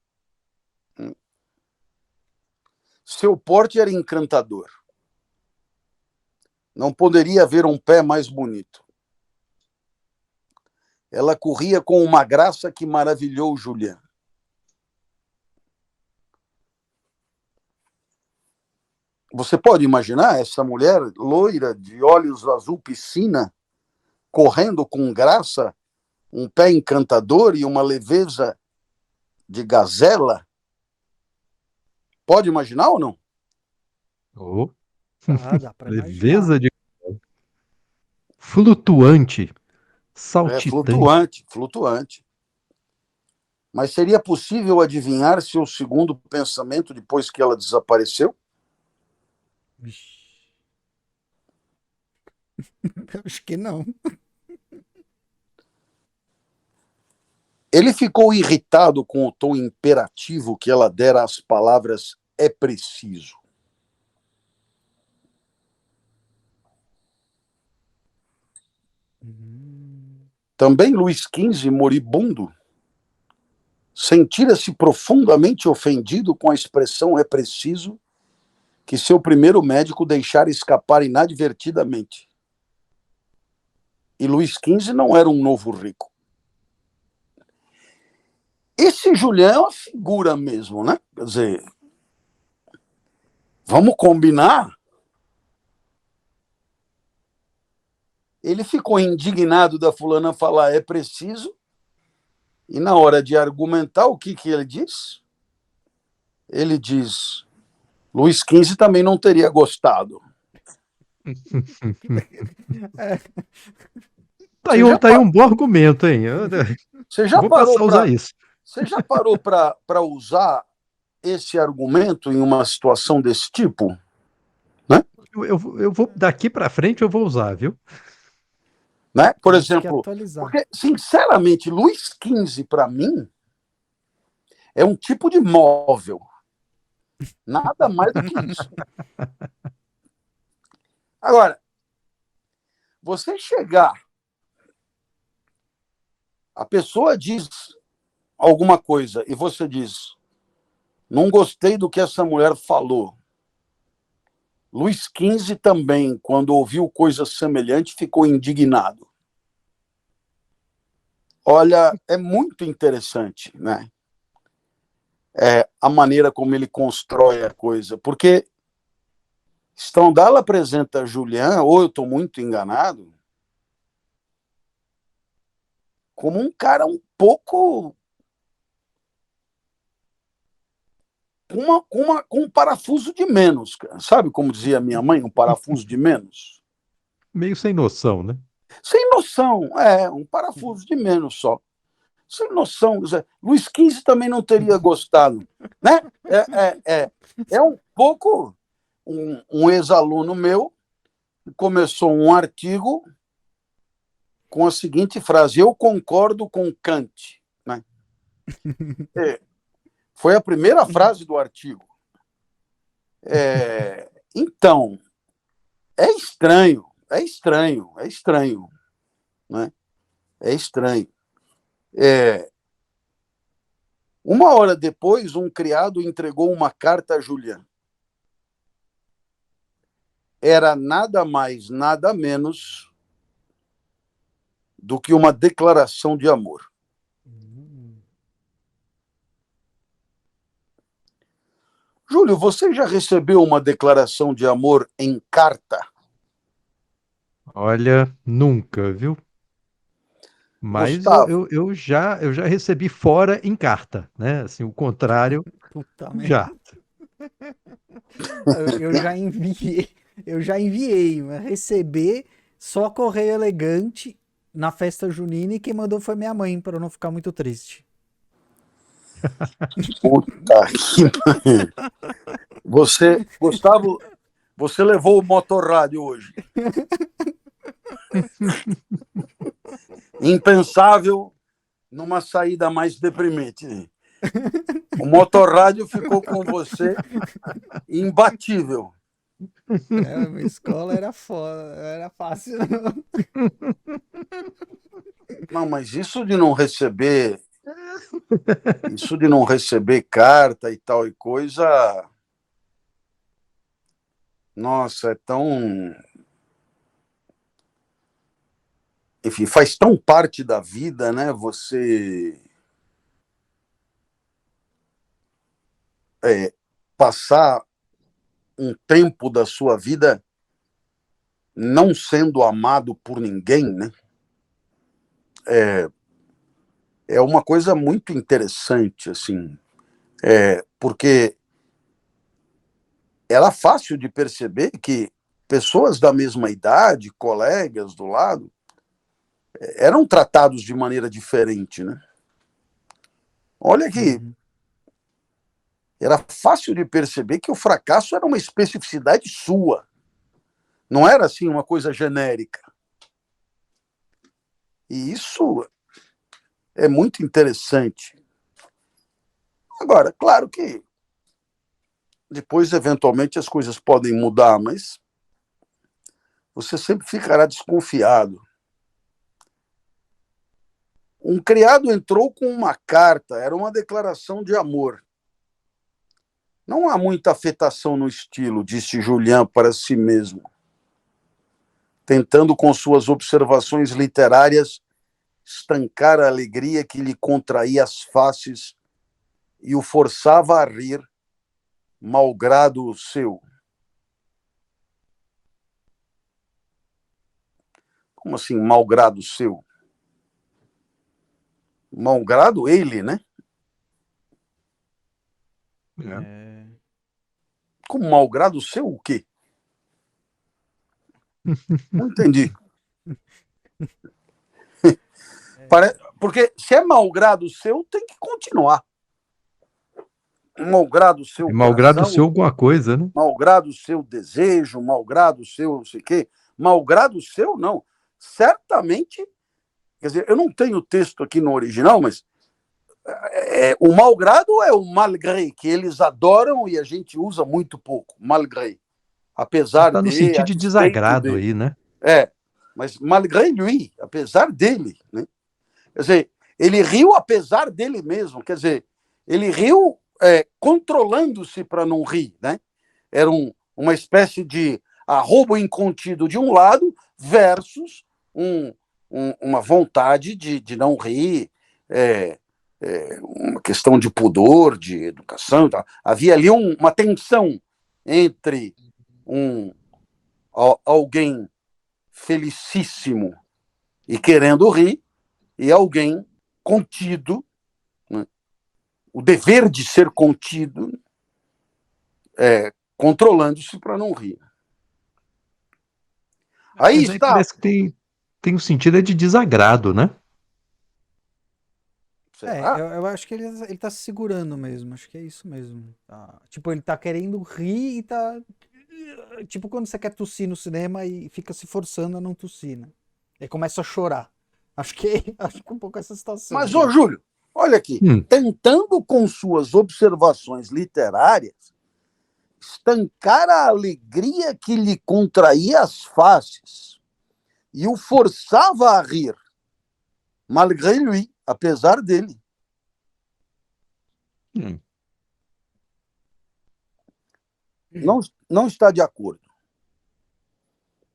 Seu porte era encantador. Não poderia haver um pé mais bonito. Ela corria com uma graça que maravilhou Julian. Você pode imaginar essa mulher loira, de olhos azul piscina, correndo com graça, um pé encantador e uma leveza de gazela? Pode imaginar ou não? Oh. Dá pra imaginar. Leveza de flutuante, saltitante. Flutuante. Mas seria possível adivinhar seu segundo pensamento depois que ela desapareceu? Acho que não. Ele ficou irritado com o tom imperativo que ela dera às palavras "é preciso". Também Luís XV, moribundo, sentira-se profundamente ofendido com a expressão "é preciso" que seu primeiro médico deixara escapar inadvertidamente. E Luís XV não era um novo rico. Esse Julian é uma figura mesmo, né? Quer dizer, vamos combinar? Ele ficou indignado da fulana falar "é preciso", e na hora de argumentar, o que ele diz? Ele diz: Luís XV também não teria gostado. Tá aí um bom argumento, hein? Você já Vou parou passar a usar isso. Você já parou para usar esse argumento em uma situação desse tipo? Né? Eu vou daqui para frente eu vou usar, viu? Né? Por exemplo, porque, sinceramente, Luís XV, para mim, é um tipo de móvel. Nada mais do que isso. Agora, você chegar, a pessoa diz alguma coisa e você diz: não gostei do que essa mulher falou. Luís XV também, quando ouviu coisa semelhante, ficou indignado. Olha, é muito interessante, né? A maneira como ele constrói a coisa, porque Stendhal apresenta Julian, ou eu estou muito enganado, como um cara um pouco com um parafuso de menos, sabe como dizia minha mãe, um parafuso de menos? Meio sem noção, né? Sem noção, um parafuso de menos só. Sem noção. Luís XV também não teria gostado. Né? É um pouco um ex-aluno meu começou um artigo com a seguinte frase: eu concordo com Kant. Né? Foi a primeira frase do artigo. Então, é estranho. Né? É estranho. Uma hora depois, um criado entregou uma carta a Julian. Era nada mais, nada menos do que uma declaração de amor. Júlio, você já recebeu uma declaração de amor em carta? Olha, nunca, viu? Mas Gustavo, eu já recebi fora em carta, né? Assim, o contrário, Puta merda. já. Eu já enviei, eu já enviei, mas receber só correio elegante na festa junina e quem mandou foi minha mãe, para eu não ficar muito triste. puta que... Você, Gustavo, você levou o motorrádio hoje. Impensável numa saída mais deprimente. O motorrádio ficou com você imbatível. É, minha escola era foda, era fácil. Não, mas isso de não receber carta e tal e coisa, nossa, é tão, enfim, faz tão parte da vida, né? Você passar um tempo da sua vida não sendo amado por ninguém, né? É uma coisa muito interessante, assim, porque era fácil de perceber que pessoas da mesma idade, colegas do lado, eram tratados de maneira diferente, né? Olha que Uhum. era fácil de perceber que o fracasso era uma especificidade sua, não era assim uma coisa genérica. E isso é muito interessante. Agora, claro que depois, eventualmente, as coisas podem mudar, mas você sempre ficará desconfiado. Um criado entrou com uma carta, era uma declaração de amor. Não há muita afetação no estilo, disse Julian para si mesmo, tentando com suas observações literárias estancar a alegria que lhe contraía as faces e o forçava a rir, malgrado o seu. Como assim, malgrado seu? Malgrado ele, né? É. É, Como malgrado seu o quê? Não entendi. Porque se é malgrado seu, tem que continuar. Malgrado o seu Malgrado ser coração, alguma coisa, né? malgrado o seu desejo, malgrado o seu não sei o quê. Malgrado o seu, não. Certamente, quer dizer, eu não tenho o texto aqui no original, mas o malgrado é o malgré, que eles adoram e a gente usa muito pouco. Malgré. Apesar Tá no de, a sentido de despeito desagrado de. aí, né? Mas malgré lui, apesar dele, né? Quer dizer, ele riu apesar dele mesmo. Quer dizer, ele riu controlando-se para não rir, né? Era uma espécie de arrobo incontido de um lado versus uma vontade de não rir, uma questão de pudor, de educação. Tá? Havia ali uma tensão entre alguém felicíssimo e querendo rir e alguém contido, né? O dever de ser contido, controlando-se para não rir. Aí Mas aí está. parece que tem um sentido de desagrado, né? Será? eu acho que ele tá se segurando mesmo, acho que é isso mesmo. Tá. Tipo, ele tá querendo rir e tá. Tipo quando você quer tossir no cinema e fica se forçando a não tossir, né? Aí começa a chorar. Acho que é um pouco essa situação Mas, ô dele. Júlio, olha aqui. Hum. Tentando com suas observações literárias estancar a alegria que lhe contraía as faces e o forçava a rir, malgré lui, apesar dele. Hum. Não está de acordo.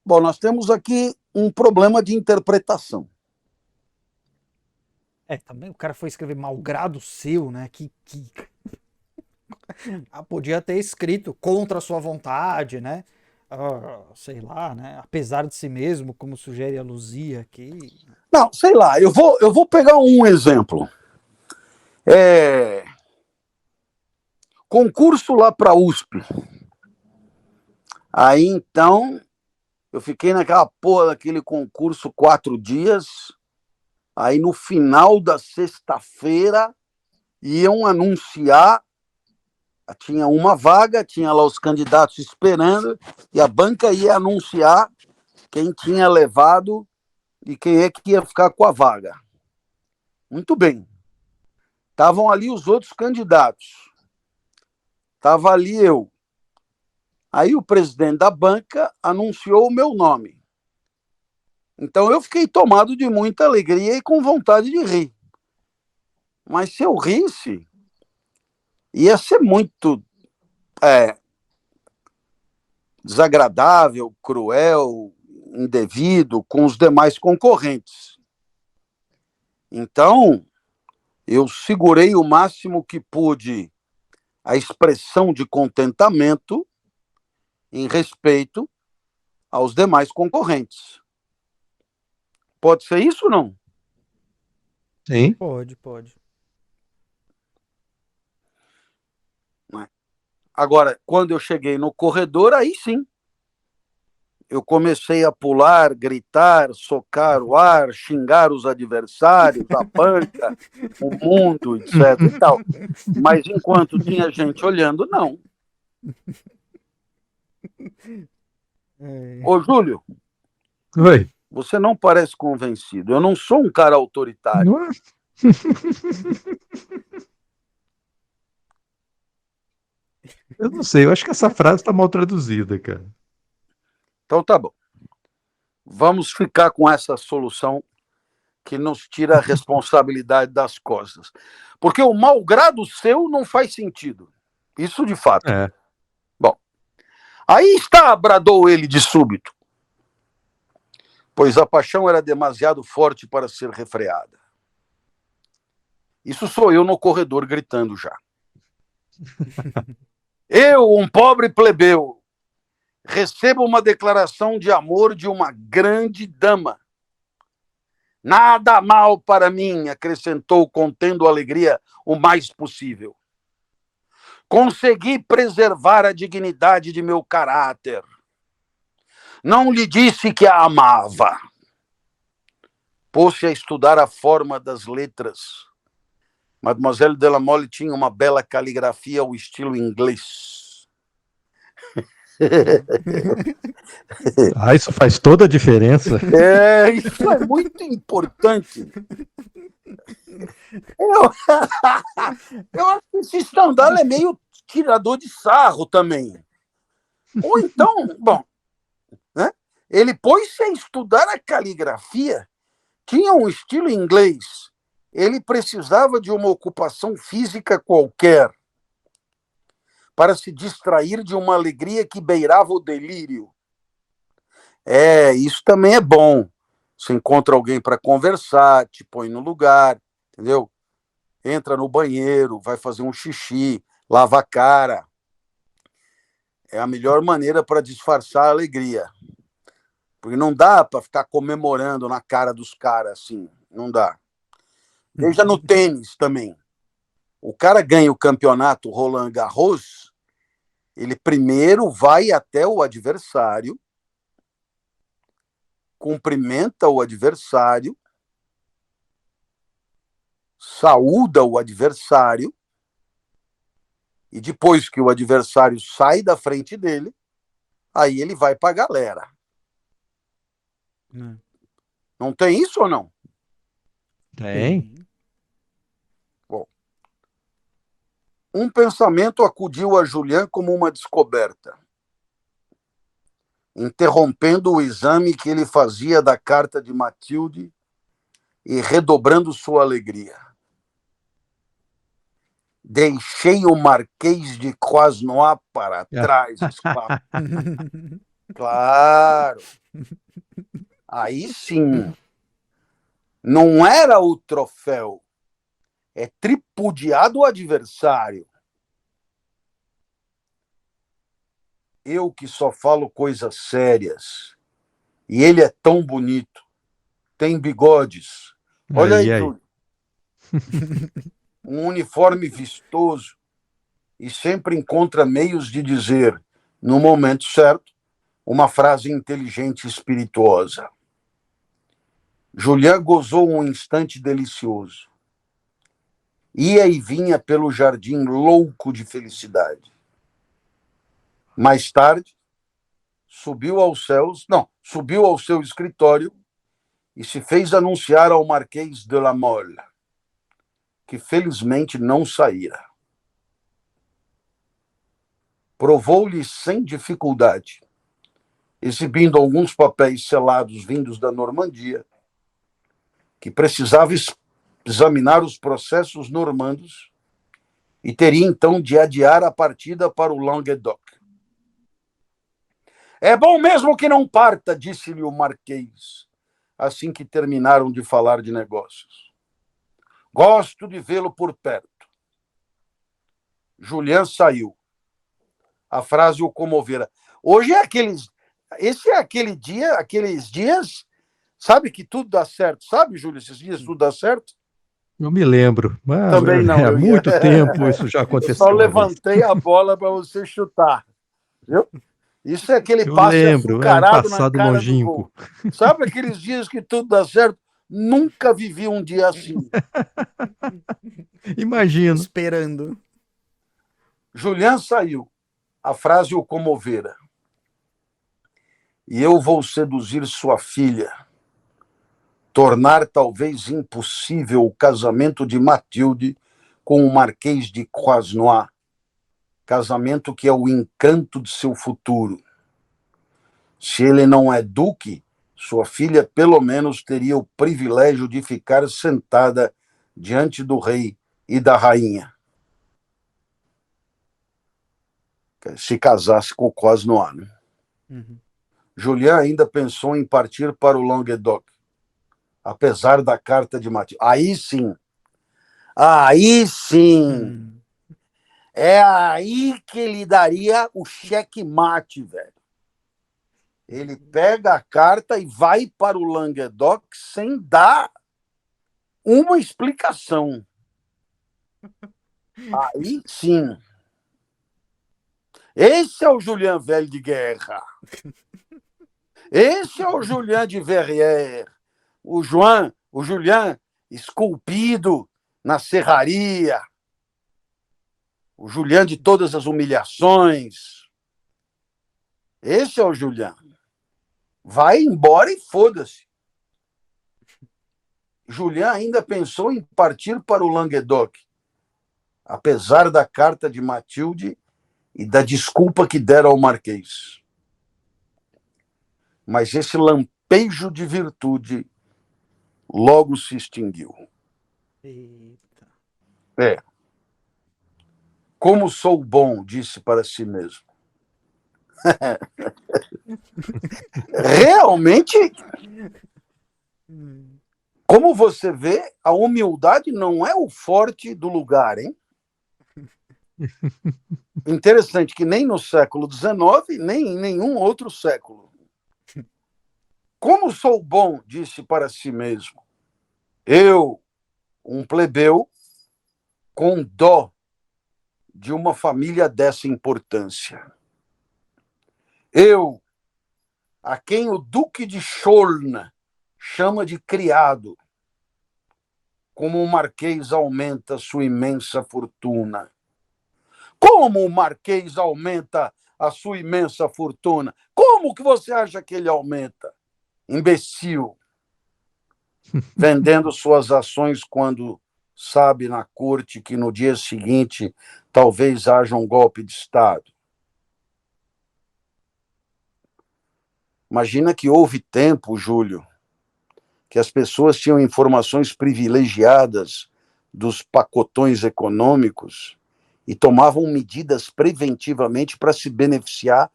Bom, nós temos aqui um problema de interpretação. Também o cara foi escrever malgrado seu, né? Podia ter escrito contra a sua vontade, né? sei lá, né? Apesar de si mesmo, como sugere a Luzia aqui. Não, sei lá, eu vou pegar um exemplo. Concurso lá para a USP. Aí, então, eu fiquei naquela porra daquele concurso 4 dias. Aí, no final da sexta-feira, iam anunciar. Tinha uma vaga, tinha lá os candidatos esperando, e a banca ia anunciar quem tinha levado e quem é que ia ficar com a vaga. Muito bem. Estavam ali os outros candidatos. Estava ali eu. Aí o presidente da banca anunciou o meu nome. Então eu fiquei tomado de muita alegria e com vontade de rir. Mas se eu risse, ia ser muito desagradável, cruel, indevido com os demais concorrentes. Então, eu segurei o máximo que pude a expressão de contentamento em respeito aos demais concorrentes. Pode ser isso ou não? Sim. Pode. Agora, quando eu cheguei no corredor, aí sim. Eu comecei a pular, gritar, socar o ar, xingar os adversários, a banca, o mundo, etc. e tal. Mas enquanto tinha gente olhando, não. Ô, Júlio, Oi. você não parece convencido. Eu não sou um cara autoritário. Não é? Eu não sei, eu acho que essa frase está mal traduzida, cara. Então tá bom. Vamos ficar com essa solução que nos tira a responsabilidade das costas. Porque o malgrado seu não faz sentido. Isso de fato. É. Bom, aí está, bradou ele de súbito, pois a paixão era demasiado forte para ser refreada. Isso sou eu no corredor gritando já. Eu, um pobre plebeu, recebo uma declaração de amor de uma grande dama. Nada mal para mim, acrescentou, contendo a alegria o mais possível. Consegui preservar a dignidade de meu caráter. Não lhe disse que a amava. Pôs-se a estudar a forma das letras. Mademoiselle de la Mole tinha uma bela caligrafia ao estilo inglês. Isso faz toda a diferença. Isso é muito importante. Eu acho que esse Stendhal é meio tirador de sarro também. Ou então, bom, né? Ele pôs-se a estudar a caligrafia, tinha um estilo inglês, ele precisava de uma ocupação física qualquer para se distrair de uma alegria que beirava o delírio. Isso também é bom. Você encontra alguém para conversar, te põe no lugar, entendeu? Entra no banheiro, vai fazer um xixi, lava a cara. É a melhor maneira para disfarçar a alegria. Porque não dá para ficar comemorando na cara dos caras assim. Não dá. Veja no tênis também. O cara ganha o campeonato Roland Garros, ele primeiro vai até o adversário, cumprimenta o adversário, saúda o adversário, e depois que o adversário sai da frente dele, aí ele vai para a galera. Não tem isso ou não? Tem. Bom, um pensamento acudiu a Julián como uma descoberta, interrompendo o exame que ele fazia da carta de Matilde e redobrando sua alegria. Deixei o Marquês de Croisnois para trás, exclamou. Claro. Aí sim. Não era o troféu. É tripudiado o adversário. eu que só falo coisas sérias, e ele é tão bonito, tem bigodes. Olha aí, Júlio. Um uniforme vistoso, e sempre encontra meios de dizer, no momento certo, uma frase inteligente e espirituosa. Julián gozou um instante delicioso. Ia e vinha pelo jardim louco de felicidade. Mais tarde, subiu ao seu escritório e se fez anunciar ao Marquês de la Mole, que felizmente não saíra. Provou-lhe sem dificuldade, exibindo alguns papéis selados vindos da Normandia, que precisava examinar os processos normandos e teria então de adiar a partida para o Languedoc. É bom mesmo que não parta, disse-lhe o Marquês, assim que terminaram de falar de negócios. Gosto de vê-lo por perto. Julián saiu. A frase o comovera. Hoje é esse é aqueles dias, sabe que tudo dá certo. Sabe, Júlio, esses dias tudo dá certo? Eu me lembro. Mas também não. Há muito tempo isso já aconteceu. Eu só levantei a bola para você chutar. Viu? Isso é aquele passe açucarado na cara longínquo do gol. Sabe aqueles dias que tudo dá certo? Nunca vivi um dia assim. Imagino. Esperando. Julián saiu. A frase o comovera. E eu vou seduzir sua filha, tornar talvez impossível o casamento de Mathilde com o Marquês de Croisnois, casamento que é o encanto de seu futuro. Se ele não é duque, sua filha pelo menos teria o privilégio de ficar sentada diante do rei e da rainha. Se casasse com Croisnois, né? Uhum. Julián ainda pensou em partir para o Languedoc, apesar da carta de Mathilde. Aí sim. É aí que ele daria o checkmate, velho. Ele pega a carta e vai para o Languedoc sem dar uma explicação. Aí sim. Esse é o Julián velho de guerra. Esse é o Julián de Verrières. O Julián esculpido na serraria. O Julián de todas as humilhações. Esse é o Julián. Vai embora e foda-se. Julián ainda pensou em partir para o Languedoc, apesar da carta de Mathilde e da desculpa que dera ao Marquês. Mas esse lampejo de virtude logo se extinguiu. Eita. Como sou bom, disse para si mesmo. Realmente, como você vê, a humildade não é o forte do lugar, hein? Interessante que nem no século XIX, nem em nenhum outro século. Como sou bom, disse para si mesmo. Eu, um plebeu, com dó de uma família dessa importância. Eu, a quem o Duque de Chaulnes chama de criado, como o Marquês aumenta sua imensa fortuna. Como o Marquês aumenta a sua imensa fortuna? Como que você acha que ele aumenta? Imbecil. Vendendo suas ações quando sabe na corte que no dia seguinte talvez haja um golpe de Estado. Imagina que houve tempo, Júlio, que as pessoas tinham informações privilegiadas dos pacotões econômicos e tomavam medidas preventivamente para se beneficiar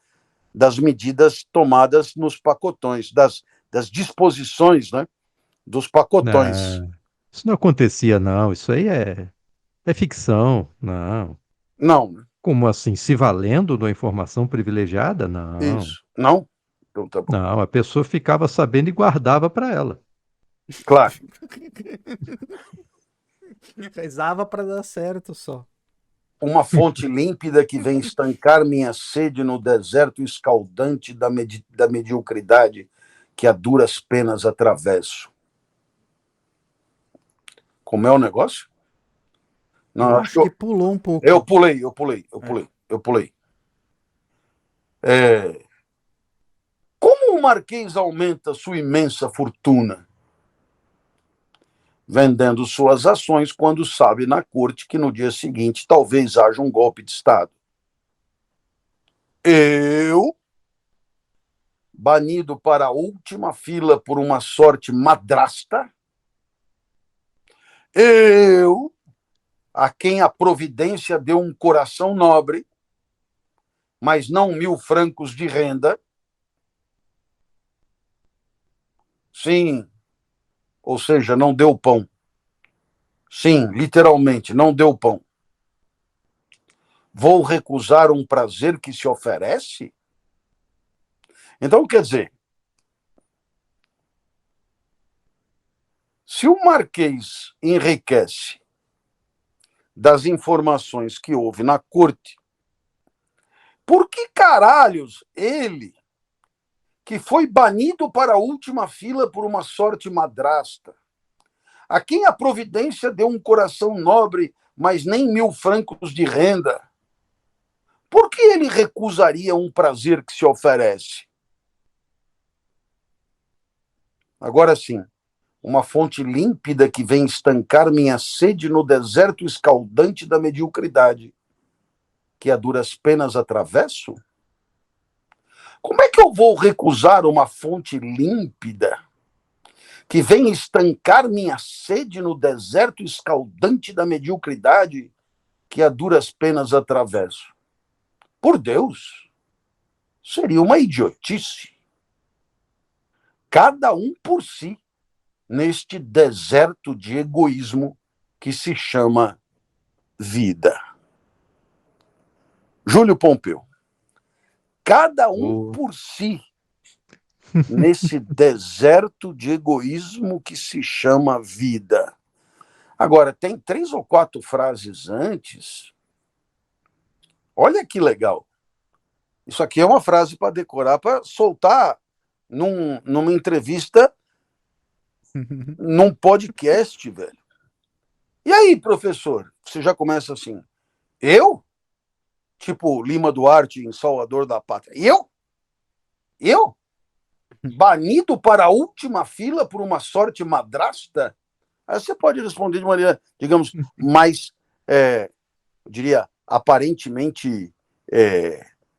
das medidas tomadas nos pacotões, das disposições, né, dos pacotões. Isso não acontecia, não. Isso aí é ficção. Não. Não. Como assim? Se valendo de uma informação privilegiada? Não. Isso. Não? Então tá bom. Não, a pessoa ficava sabendo e guardava para ela. Claro. Rezava para dar certo só. Uma fonte límpida que vem estancar minha sede no deserto escaldante da mediocridade que a duras penas atravesso. Como é o negócio? Não, eu acho que pulou um pouco. Eu pulei. Como o Marquês aumenta sua imensa fortuna? Vendendo suas ações quando sabe na corte que no dia seguinte talvez haja um golpe de Estado. Eu, banido para a última fila por uma sorte madrasta, eu, a quem a providência deu um coração nobre, mas não 1.000 francos de renda. Sim, ou seja, não deu pão. Sim, literalmente, não deu pão. Vou recusar um prazer que se oferece? Então, quer dizer, se o Marquês enriquece das informações que houve na corte, por que caralhos ele, que foi banido para a última fila por uma sorte madrasta, a quem a providência deu um coração nobre, mas nem 1.000 francos de renda, por que ele recusaria um prazer que se oferece? Agora sim, uma fonte límpida que vem estancar minha sede no deserto escaldante da mediocridade, que a duras penas atravesso? Como é que eu vou recusar uma fonte límpida que vem estancar minha sede no deserto escaldante da mediocridade, que a duras penas atravesso? Por Deus, seria uma idiotice. Cada um por si, neste deserto de egoísmo que se chama vida. Júlio Pompeu. Cada um por si, nesse deserto de egoísmo que se chama vida. Agora, tem 3 ou 4 frases antes. Olha que legal. Isso aqui é uma frase para decorar, para soltar numa entrevista, num podcast, velho. E aí, professor? Você já começa assim. Eu? Tipo Lima Duarte em Salvador da Pátria. Eu? Banido para a última fila por uma sorte madrasta? Aí você pode responder de maneira, digamos, mais, eu diria, aparentemente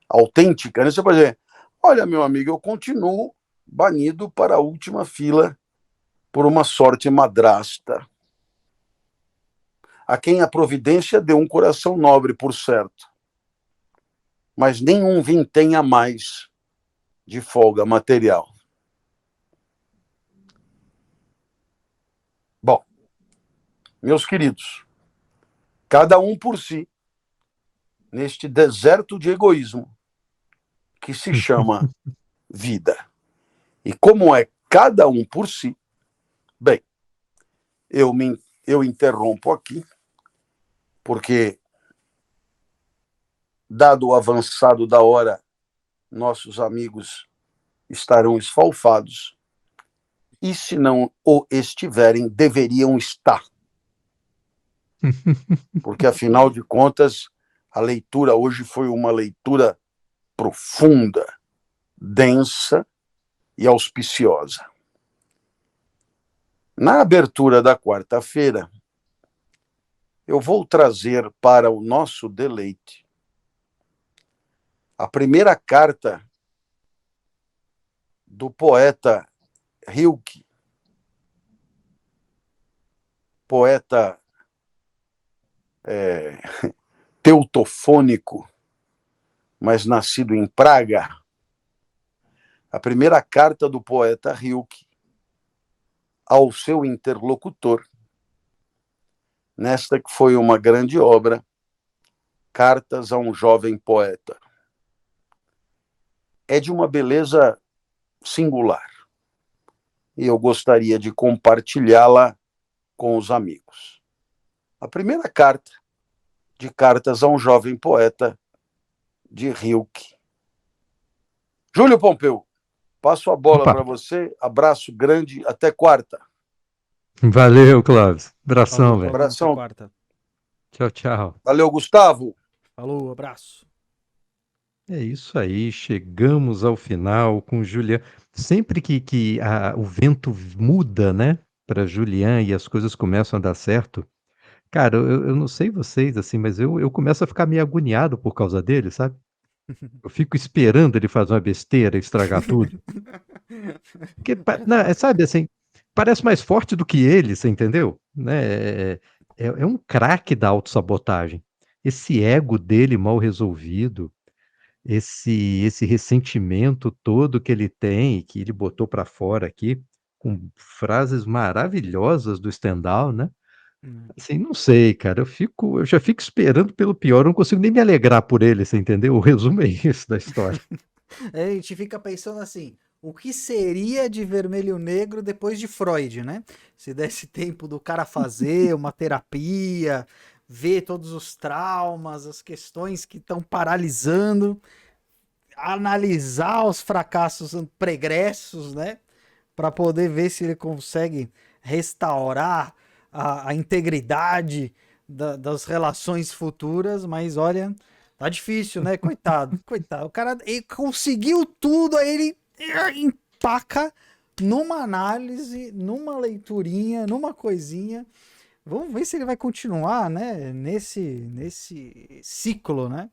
autêntica. Né? Você pode dizer, olha, meu amigo, eu continuo banido para a última fila por uma sorte madrasta, a quem a providência deu um coração nobre, por certo, mas nenhum vintém a mais de folga material. Bom, meus queridos, cada um por si, neste deserto de egoísmo que se chama vida. E como é cada um por si, bem, eu interrompo aqui, porque, dado o avançado da hora, nossos amigos estarão esfalfados, e se não o estiverem, deveriam estar. Porque, afinal de contas, a leitura hoje foi uma leitura profunda, densa e auspiciosa. Na abertura da quarta-feira, eu vou trazer para o nosso deleite a primeira carta do poeta Rilke, poeta teutofônico, mas nascido em Praga. A primeira carta do poeta Rilke ao seu interlocutor, nesta que foi uma grande obra Cartas a um Jovem Poeta. É de uma beleza singular e eu gostaria de compartilhá-la com os amigos. A primeira carta, de Cartas a um Jovem Poeta, de Rilke. Júlio Pompeu, passo a bola para você. Abraço grande, até quarta. Valeu, Clóvis. Abração, velho. Abração. Quarta. Tchau, tchau. Valeu, Gustavo. Falou, abraço. É isso aí, chegamos ao final com Julian. Sempre que o vento muda, né, para Julian e as coisas começam a dar certo, cara, eu não sei vocês, assim, mas eu começo a ficar meio agoniado por causa dele, sabe? Eu fico esperando ele fazer uma besteira, estragar tudo. Porque, não, sabe, assim, parece mais forte do que ele, você entendeu? Né? É um craque da autossabotagem. Esse ego dele mal resolvido, esse ressentimento todo que ele tem, que ele botou para fora aqui, com frases maravilhosas do Stendhal, né? Assim, não sei, cara, eu já fico esperando pelo pior, eu não consigo nem me alegrar por ele, você entendeu? O resumo é isso da história. A gente fica pensando assim, o que seria de Vermelho Negro depois de Freud, né? Se desse tempo do cara fazer uma terapia, ver todos os traumas, as questões que estão paralisando, analisar os fracassos pregressos, né? Para poder ver se ele consegue restaurar a integridade das relações futuras, mas olha, tá difícil, né? Coitado, coitado. O cara ele conseguiu tudo, aí ele empaca numa análise, numa leiturinha, numa coisinha. Vamos ver se ele vai continuar, né? Nesse ciclo, né?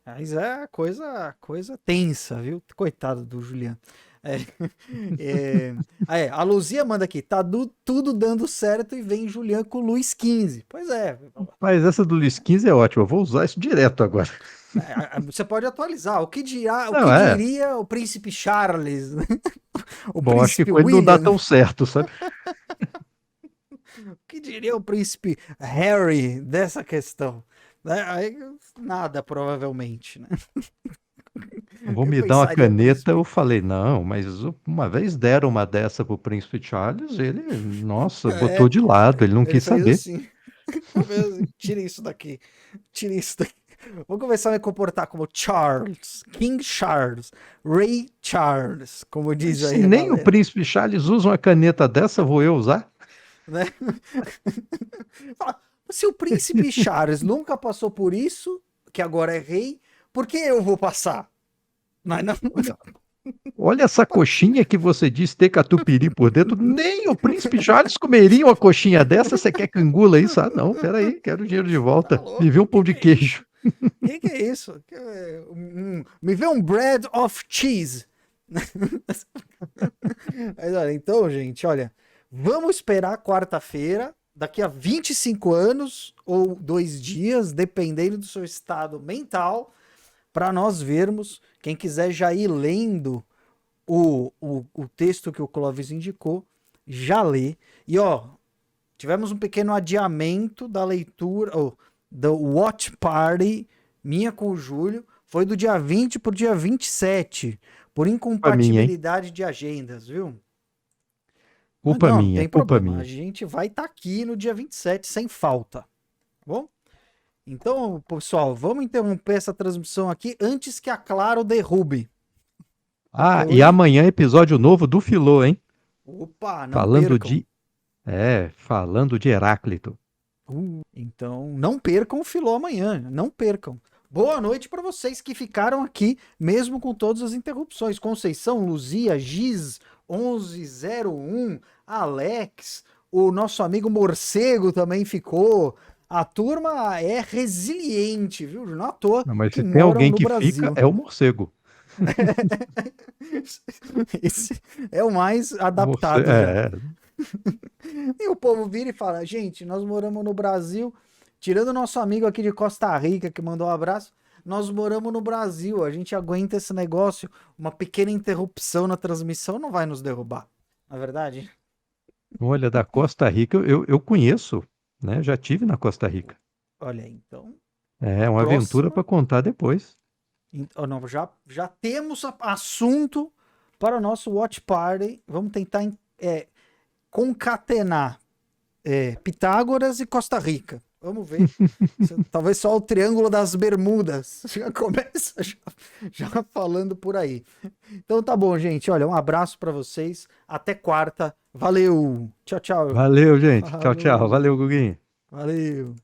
Mas é coisa tensa, viu? Coitado do Juliano. A Luzia manda aqui, tá tudo dando certo e vem Julian com o Luiz XV. Pois é. Mas essa do Luiz XV é ótima, eu vou usar isso direto agora. Você pode atualizar. O que diria o príncipe Charles? Bom, acho que com ele não dá tão certo, sabe? O que diria o príncipe Harry dessa questão? Aí, nada, provavelmente, né? Vou me dar uma caneta, eu falei, não, mas uma vez deram uma dessa pro Príncipe Charles, ele, nossa, botou de lado, ele não quis saber. Assim. Tira isso daqui, tira isso daqui. Vou começar a me comportar como Charles, King Charles, Ray Charles, como diz aí. Se nem o Príncipe Charles usa uma caneta dessa, vou eu usar? Né? Se o Príncipe Charles nunca passou por isso, que agora é rei, por que eu vou passar? Não. Olha essa coxinha que você diz ter catupiry por dentro. Nem o Príncipe Charles comeria uma coxinha dessa. Você quer que engula isso? Ah, não, peraí, quero o dinheiro de volta. Me vê um pão de queijo. Que é isso? Me vê um bread of cheese. Mas olha, então, gente, olha, vamos esperar quarta-feira, daqui a 25 anos ou 2 dias, dependendo do seu estado mental, para nós vermos. Quem quiser já ir lendo o texto que o Clóvis indicou, já lê. E ó, tivemos um pequeno adiamento da leitura, do Watch Party, minha com o Júlio, foi do dia 20 para o dia 27, por incompatibilidade de agendas, viu? Culpa não, minha, tem culpa problema. minha. A gente vai estar aqui no dia 27 sem falta, tá bom? Então, pessoal, vamos interromper essa transmissão aqui antes que a Claro derrube. Ah, e amanhã episódio novo do Filô, hein? Opa, não percam. Falando de Heráclito. Então, não percam o Filô amanhã, não percam. Boa noite para vocês que ficaram aqui, mesmo com todas as interrupções. Conceição, Luzia, Giz, 1101, Alex, o nosso amigo Morcego também ficou. A turma é resiliente, viu? Não à toa. Não, mas se tem alguém que Brasil. fica, é o Morcego. Esse é o mais adaptado. E o povo vira e fala, gente, nós moramos no Brasil, tirando o nosso amigo aqui de Costa Rica, que mandou um abraço, nós moramos no Brasil, a gente aguenta esse negócio, uma pequena interrupção na transmissão não vai nos derrubar, não é verdade? Olha, da Costa Rica eu conheço, né? Já tive na Costa Rica. Olha, então... É uma aventura para contar depois. Não, já temos assunto para o nosso Watch Party. Vamos tentar concatenar Pitágoras e Costa Rica. Vamos ver. Talvez só o Triângulo das Bermudas. Já começa já falando por aí. Então tá bom, gente. Olha, um abraço para vocês. Até quarta. Valeu. Tchau, tchau. Valeu, gente. Falou. Tchau, tchau. Valeu, Guguinho. Valeu.